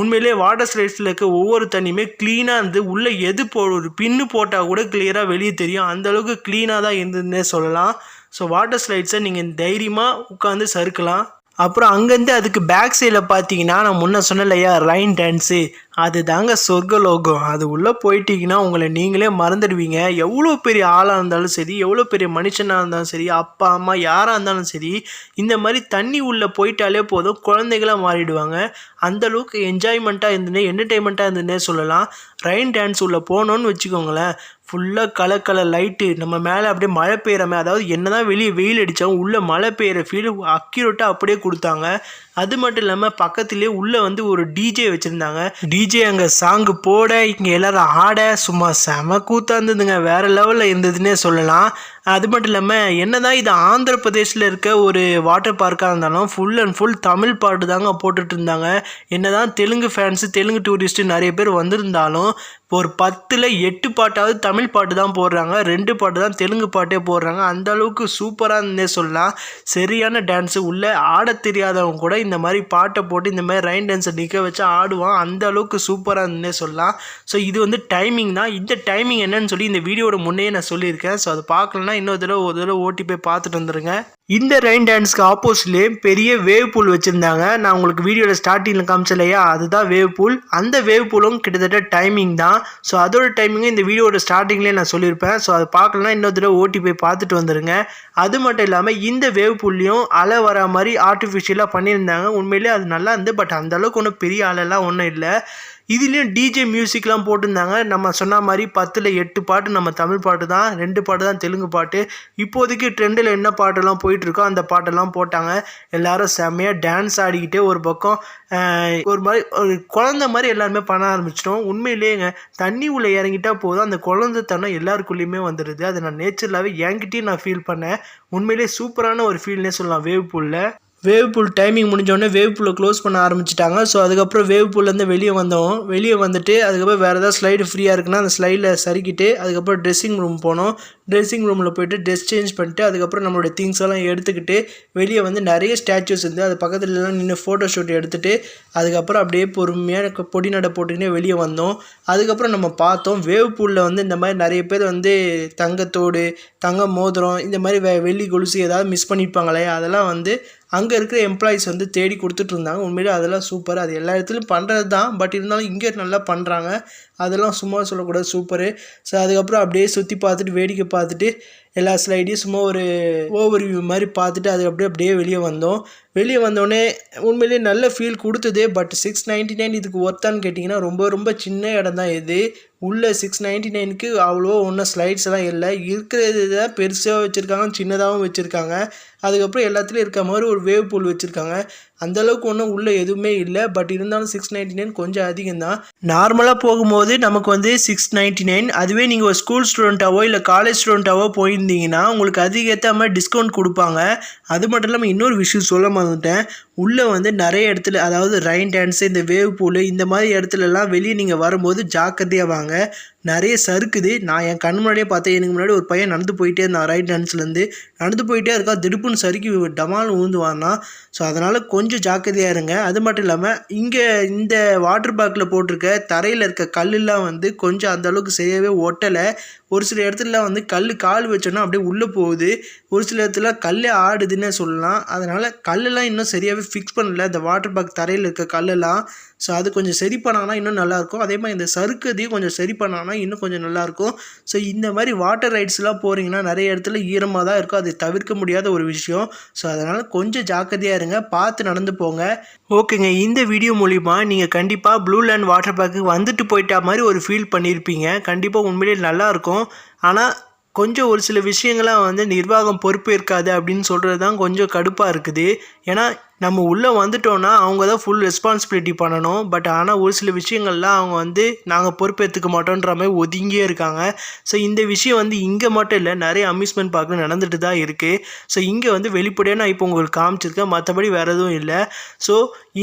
உண்மையிலே வாட்டர் ஸ்லைட்ஸில் இருக்க ஒவ்வொரு தண்ணியுமே க்ளீனாக இருந்து உள்ளே எது ஒரு பின்னு போட்டால் கூட கிளியராக வெளியே தெரியும். அந்தளவுக்கு க்ளீனாக தான் இருந்ததுன்னே சொல்லலாம். ஸோ வாட்டர் ஸ்லைட்ஸை நீங்கள் தைரியமாக உட்காந்து சறுக்கலாம். அப்புறம் அங்கேருந்து அதுக்கு பேக் சைடில் பார்த்தீங்கன்னா நான் முன்ன சொன்னேன் இல்லையா ரைன் டான்ஸு, அது தாங்க சொர்க்கலோகம். அது உள்ளே போயிட்டீங்கன்னா உங்களை நீங்களே மறந்துடுவீங்க. எவ்வளோ பெரிய ஆளாக இருந்தாலும் சரி, எவ்வளோ பெரிய மனுஷனாக இருந்தாலும் சரி, அப்பா அம்மா யாராக இருந்தாலும் சரி, இந்த மாதிரி தண்ணி உள்ளே போயிட்டாலே போதும் குழந்தைகளாக மாறிடுவாங்க. அந்தளவுக்கு என்ஜாய்மெண்ட்டாக இருந்துனே என்டர்டெயின்மெண்ட்டாக இருந்துன்னே சொல்லலாம். ரைன் டான்ஸ் உள்ளே போனோன்னு வச்சுக்கோங்களேன், ஃபுல்லாக கலர் லைட்டு நம்ம மேலே அப்படியே மழை பெய்கிற மாதிரி, அதாவது என்ன தான் வெளியே வெயில் அடித்தாலும் உள்ளே மழை பெய்கிற ஃபீல் அக்யூரேட்டாக அப்படியே கொடுத்தாங்க. அது மட்டும் இல்லாமல் பக்கத்துலேயே உள்ளே வந்து ஒரு டிஜே வச்சுருந்தாங்க. டிஜே அங்கே சாங்கு போட இங்கே எல்லோரும் ஆட சும்மா செம கூத்தா இருந்ததுங்க. வேறு லெவலில் இருந்ததுன்னே சொல்லலாம். அது மட்டும் இல்லாமல் என்னதான் இது ஆந்திர பிரதேஷில் இருக்க ஒரு வாட்டர் பார்க்காக இருந்தாலும் ஃபுல் அண்ட் ஃபுல் தமிழ் பாட்டு தாங்க போட்டுட்டு இருந்தாங்க. என்னதான் தெலுங்கு ஃபேன்ஸு தெலுங்கு டூரிஸ்ட்டு நிறைய பேர் வந்திருந்தாலும் ஒரு 10ல் 8 பாட்டாவது தமிழ் பாட்டு தான் போடுறாங்க, 2 பாட்டு தான் தெலுங்கு பாட்டே போடுறாங்க. அந்த அளவுக்கு சூப்பராக இருந்தே சொல்லலாம். சரியான டான்ஸு. உள்ளே ஆட தெரியாதவங்க கூட இந்த மாதிரி பாட்டை போட்டு இந்த மாதிரி ரெயின் டான்ஸை நிற்க வச்சு ஆடுவான். அந்த அளவுக்கு சூப்பராக இருந்தே சொல்லலாம். ஸோ இது வந்து டைமிங் தான். இந்த டைமிங் என்னன்னு சொல்லி இந்த வீடியோட முன்னே நான் சொல்லியிருக்கேன். ஸோ அதை பார்க்கலன்னா இன்னொரு தடவை ஓட்டி போய் பார்த்துட்டு வந்துடுங்க. இந்த ரெயின் டான்ஸ்க்கு ஆப்போசிட்லேயே பெரிய வேவ் பூல் வச்சுருந்தாங்க. நான் உங்களுக்கு வீடியோவில் ஸ்டார்டிங்கில் காமிச்சலையா, அதுதான் வேவ் பூல். அந்த வேவ் பூலும் கிட்டத்தட்ட டைமிங் தான். ஸோ அதோட டைமிங்கும் இந்த வீடியோட ஸ்டார்டிங்லேயே நான் சொல்லியிருப்பேன். ஸோ அதை பார்க்கலன்னா இன்னொரு தடவை ஓட்டி போய் பார்த்துட்டு வந்துடுங்க. அது மட்டும் இல்லாமல் இந்த வேவ் பூல்லையும் அலை வர மாதிரி ஆர்டிஃபிஷியலாக பண்ணியிருந்தாங்க. உண்மையிலேயே அது நல்லா இருந்து. பட் அந்தளவுக்கு ஒன்றும் பெரிய அலைலாம் ஒன்றும் இல்லை. இதுலேயும் டிஜே மியூசிக்லாம் போட்டிருந்தாங்க. நம்ம சொன்ன மாதிரி 10ல் 8 பாட்டு நம்ம தமிழ் பாட்டு தான், 2 பாட்டு தான் தெலுங்கு பாட்டு. இப்போதைக்கு ட்ரெண்டில் என்ன பாட்டெல்லாம் போயிட்டுருக்கோ அந்த பாட்டெல்லாம் போட்டாங்க. எல்லோரும் செம்மையாக டான்ஸ் ஆடிக்கிட்டே ஒரு பக்கம் ஒரு மாதிரி ஒரு குழந்த மாதிரி எல்லாருமே பண்ண ஆரம்பிச்சிட்டோம். உண்மையிலேங்க தண்ணி உள்ளே இறங்கிட்டா போதும் அந்த குழந்தைத்தனம் எல்லாருக்குள்ளேயுமே வந்துடுது. அதை நான் நேச்சுரலாகவே என்கிட்டயும் நான் ஃபீல் பண்ணேன். உண்மையிலே சூப்பரான ஒரு ஃபீல்னே சொல்லலாம் வேவ் பூலில். வேவ் பூல் டைமிங் முடிஞ்சோடனே வேவ் பூலை க்ளோஸ் பண்ண ஆரம்பிச்சிட்டாங்க. ஸோ அதுக்கப்புறம் வேவ் பூல்லேருந்து வெளியே வந்துட்டு அதுக்கப்புறம் வேறு ஏதாவது ஸ்லைடு ஃப்ரீயாக இருக்குன்னா அந்த ஸ்லைடில் சறுக்கிட்டு அதுக்கப்புறம் ட்ரெஸ்ஸிங் ரூம் போனோம். ட்ரெஸ்ஸிங் ரூமில் போய்ட்டு ட்ரெஸ் சேஞ்ச் பண்ணிட்டு அதுக்கப்புறம் நம்மளுடைய திங்ஸ் எல்லாம் எடுத்துக்கிட்டு வெளியே வந்து நிறைய ஸ்டாச்சூஸ் இருந்து அது பக்கத்துலலாம் நின்று ஃபோட்டோ ஷூட் எடுத்துகிட்டு அதுக்கப்புறம் அப்படியே பொறுமையாக பொடி நடை போட்டுக்கினே வெளியே வந்தோம். அதுக்கப்புறம் நம்ம பார்த்தோம் வேவ் பூலில் வந்து இந்த மாதிரி நிறைய பேர் வந்து தங்கத்தோடு தங்க மோதிரம் இந்த மாதிரி வெள்ளி கொலுசு ஏதாவது மிஸ் பண்ணியிருப்பாங்களே அதெல்லாம் வந்து அங்கே இருக்கிற எம்ப்ளாயீஸ் வந்து தேடி கொடுத்துட்டு இருந்தாங்க. உண்மையிலே அதெல்லாம் சூப்பர். அது எல்லா இடத்துலையும் பண்ணுறது தான். பட் இருந்தாலும் இங்கே நல்லா பண்ணுறாங்க. அதெல்லாம் சும்மா சொல்லக்கூடாது, சூப்பரு. ஸோ அதுக்கப்புறம் அப்படியே சுற்றி பார்த்துட்டு வேடிக்கை பார்த்துட்டு எல்லா ஸ்லைடையும் சும்மா ஒரு ஓவர் வியூ மாதிரி பார்த்துட்டு அது அப்படியே வெளியே வந்தோம். வெளியே வந்தோடனே உண்மையிலேயே நல்ல ஃபீல் கொடுத்தது. பட் 699 இதுக்கு ஒர்த்தான்னு கேட்டிங்கன்னா ரொம்ப சின்ன இடம் தான் இது. உள்ள 699க்கு அவ்வளோ ஒன்றும் ஸ்லைட்ஸ் எல்லாம் இல்லை. இருக்கிறது தான் பெருசாக வச்சுருக்காங்க, சின்னதாகவும் வச்சுருக்காங்க. அதுக்கப்புறம் எல்லாத்துலேயும் இருக்க மாதிரி ஒரு வேவ் பூல் வச்சுருக்காங்க. அந்தளவுக்கு ஒன்றும் உள்ளே எதுவுமே இல்லை. பட் இருந்தாலும் 699 கொஞ்சம் அதிகம்தான். நார்மலாக போகும்போது நமக்கு வந்து 699. அதுவே நீங்கள் ஒரு ஸ்கூல் ஸ்டூடெண்ட்டாவோ இல்லை காலேஜ் ஸ்டூடெண்ட்டாவோ போயிருந்தீங்கன்னா உங்களுக்கு அதுக்கேற்ற மாதிரி டிஸ்கவுண்ட் கொடுப்பாங்க. அது மட்டும் இல்லாமல் இன்னொரு விஷயம் சொல்ல மறந்துட்டேன். உள்ளே வந்து நிறைய இடத்துல அதாவது ரெயின் டான்ஸு இந்த வேவ் பூலு இந்த மாதிரி இடத்துலலாம் வெளியே நீங்கள் வரும்போது ஜாக்கிரதையாக வாங்க. நிறைய சறுக்குது. நான் என் கண் முன்னாடியே பார்த்தேன். எனக்கு முன்னாடி ஒரு பையன் நடந்து போயிட்டே இருந்தான். ரெயின் டான்ஸ்லேருந்து நடந்து போயிட்டே இருக்கா, திடுப்புன்னு சறுக்கி டமால்னு ஊந்துவான்னா. ஸோ அதனால் கொஞ்சம் ஜாக்கிரதையாக இருங்க. அது மட்டும் இல்லாமல் இங்கே இந்த வாட்டர் பார்க்கில் போட்டிருக்க தரையில் இருக்க கல்லெலாம் வந்து கொஞ்சம் அந்தளவுக்கு சரியாகவே ஒட்டலை. ஒரு சில இடத்துலலாம் வந்து கால் வச்சோன்னா அப்படியே உள்ளே போகுது. ஒரு சில இடத்துல கல்லே ஆடுதுன்னே சொல்லலாம். அதனால் கல்லெல்லாம் இன்னும் சரியாகவே ஃபிக்ஸ் பண்ணல இந்த வாட்டர் பார்க் தரையில் இருக்க கல்லெல்லாம். ஸோ அது கொஞ்சம் சரி பண்ணாங்கன்னா இன்னும் நல்லாயிருக்கும். அதே மாதிரி இந்த சறுக்குதையும் கொஞ்சம் சரி பண்ணாங்கன்னா இன்னும் கொஞ்சம் நல்லாயிருக்கும். ஸோ இந்த மாதிரி வாட்டர் ரைட்ஸ்லாம் போகிறீங்கன்னா நிறைய இடத்துல ஈரமாக தான் இருக்கும். அது தவிர்க்க முடியாத ஒரு விஷயம். ஸோ அதனால் கொஞ்சம் ஜாக்கிரதையாக இருங்க, பார்த்து நடந்து போங்க. ஓகேங்க, இந்த வீடியோ மூலிமா நீங்கள் கண்டிப்பாக ப்ளூ லேண்ட் வாட்டர் பார்க்கு வந்துட்டு போயிட்டா மாதிரி ஒரு ஃபீல் பண்ணியிருப்பீங்க. கண்டிப்பாக உண்மையிலே நல்லாயிருக்கும். ஆனால் கொஞ்சம் ஒரு சில விஷயங்கள்லாம் வந்து நிர்வாகம் பொறுப்பேற்காது அப்படின்னு சொல்கிறது தான் கொஞ்சம் கடுப்பாக இருக்குது. ஏன்னா நம்ம உள்ளே வந்துட்டோன்னா அவங்க தான் ஃபுல் ரெஸ்பான்சிபிலிட்டி பண்ணணும். பட் ஆனால் ஒரு சில விஷயங்கள்லாம் அவங்க வந்து நாங்கள் பொறுப்பேற்றுக்க மாட்டோன்ற மாதிரி ஒதுங்கியே இருக்காங்க. ஸோ இந்த விஷயம் வந்து இங்கே மட்டும் இல்லை, நிறைய அம்யூஸ்மெண்ட் பார்க்கில் நடந்துட்டு தான் இருக்குது. ஸோ இங்கே வந்து வெளிப்படையாக நான் இப்போ உங்களுக்கு காமிச்சிருக்கேன், மற்றபடி வேறு எதுவும் இல்லை. ஸோ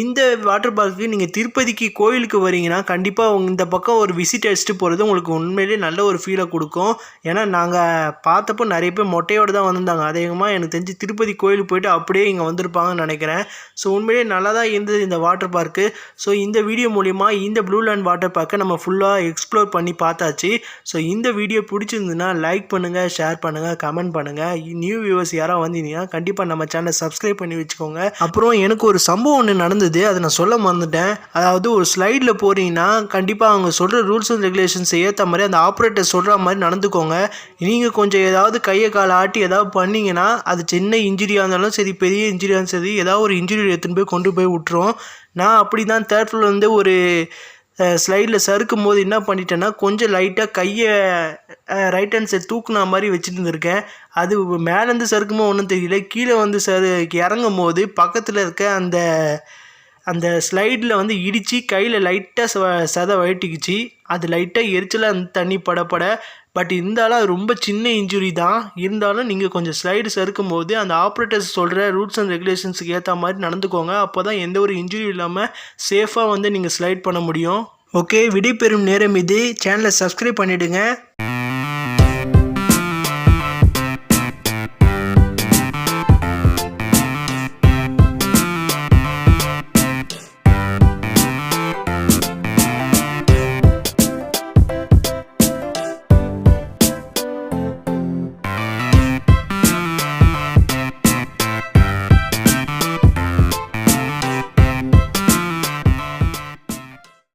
இந்த வாட்டர் பார்க்கு நீங்கள் திருப்பதிக்கு கோயிலுக்கு வரீங்கன்னா கண்டிப்பாக இந்த பக்கம் ஒரு விசிட் அடிச்சுட்டு போகிறது உங்களுக்கு உண்மையிலேயே நல்ல ஒரு ஃபீலை கொடுக்கும். ஏன்னா நாங்கள் பார்த்தப்போ நிறைய பேர் மொட்டையோடு தான் வந்திருந்தாங்க. அதிகமாக எனக்கு தெரிஞ்சு திருப்பதி கோயிலுக்கு போயிட்டு அப்படியே இங்கே வந்திருப்பாங்கன்னு நினைக்கிறேன். ஸோ உண்மையிலே நல்லா தான் இருந்தது இந்த வாட்டர் பார்க்கு. ஸோ இந்த வீடியோ மூலிமா இந்த ப்ளூ லேண்ட் வாட்டர் பார்க்கை நம்ம ஃபுல்லாக எக்ஸ்ப்ளோர் பண்ணி பார்த்தாச்சு. ஸோ இந்த வீடியோ பிடிச்சிருந்துன்னா லைக் பண்ணுங்கள், ஷேர் பண்ணுங்கள், கமெண்ட் பண்ணுங்கள். நியூ வியூவர்ஸ் யாராவது வந்தீங்கன்னா கண்டிப்பாக நம்ம சேனலை சப்ஸ்கிரைப் பண்ணி வச்சுக்கோங்க. அப்புறம் எனக்கு ஒரு சம்பவம் ஒன்று நடந்தது, அதை நான் சொல்ல மறந்துட்டேன். அதாவது ஒரு ஸ்லைடில் போகிறீங்கன்னா கண்டிப்பாக அவங்க சொல்கிற ரூல்ஸ் அண்ட் ரெகுலேஷன்ஸ் ஏற்ற மாதிரி அந்த ஆப்ரேட்டர் சொல்கிற மாதிரி நடந்துக்கோங்க. நீங்கள் கொஞ்சம் ஏதாவது கையை காலை ஆட்டி ஏதாவது பண்ணிங்கன்னா அது சின்ன இன்ஜுரியாக இருந்தாலும் சரி, பெரிய இன்ஜுரியாக இருந்தாலும் சரி, ஏதாவது ஒரு இன்ஜுரி எடுத்துன்னு போய் கொண்டு போய் விட்டுரும். நான் அப்படி தான் தேர்ட் ஃப்ளோர் வந்து ஒரு ஸ்லைடில் சறுக்கும் போது என்ன பண்ணிட்டேன்னா கொஞ்சம் லைட்டாக கையை ரைட் ஹேண்ட் சைட் தூக்குனா மாதிரி வச்சுட்டு இருந்திருக்கேன். அது மேலேருந்து சறுக்குமோ ஒன்றும் தெரியல. கீழே வந்து இறங்கும் போது பக்கத்தில் இருக்க அந்த அந்த ஸ்லைடில் வந்து இடித்து கையில் லைட்டாக சதை வழட்டிக்குச்சு. அது லைட்டாக எரிச்சலாக அந்த தண்ணி படப்பட. பட் இருந்தாலும் அது ரொம்ப சின்ன இன்ஜுரி தான். இருந்தாலும் நீங்கள் கொஞ்சம் ஸ்லைடு சறுக்கும் போது அந்த ஆப்ரேட்டர்ஸ் சொல்கிற ரூல்ஸ் அண்ட் ரெகுலேஷன்ஸுக்கு ஏற்ற மாதிரி நடந்துக்கோங்க. அப்போ தான் எந்த ஒரு இன்ஜுரி இல்லாமல் சேஃபாக வந்து நீங்கள் ஸ்லைட் பண்ண முடியும். ஓகே, விடைபெறும் நேரம் இது. சேனலை சப்ஸ்கிரைப் பண்ணிவிடுங்க.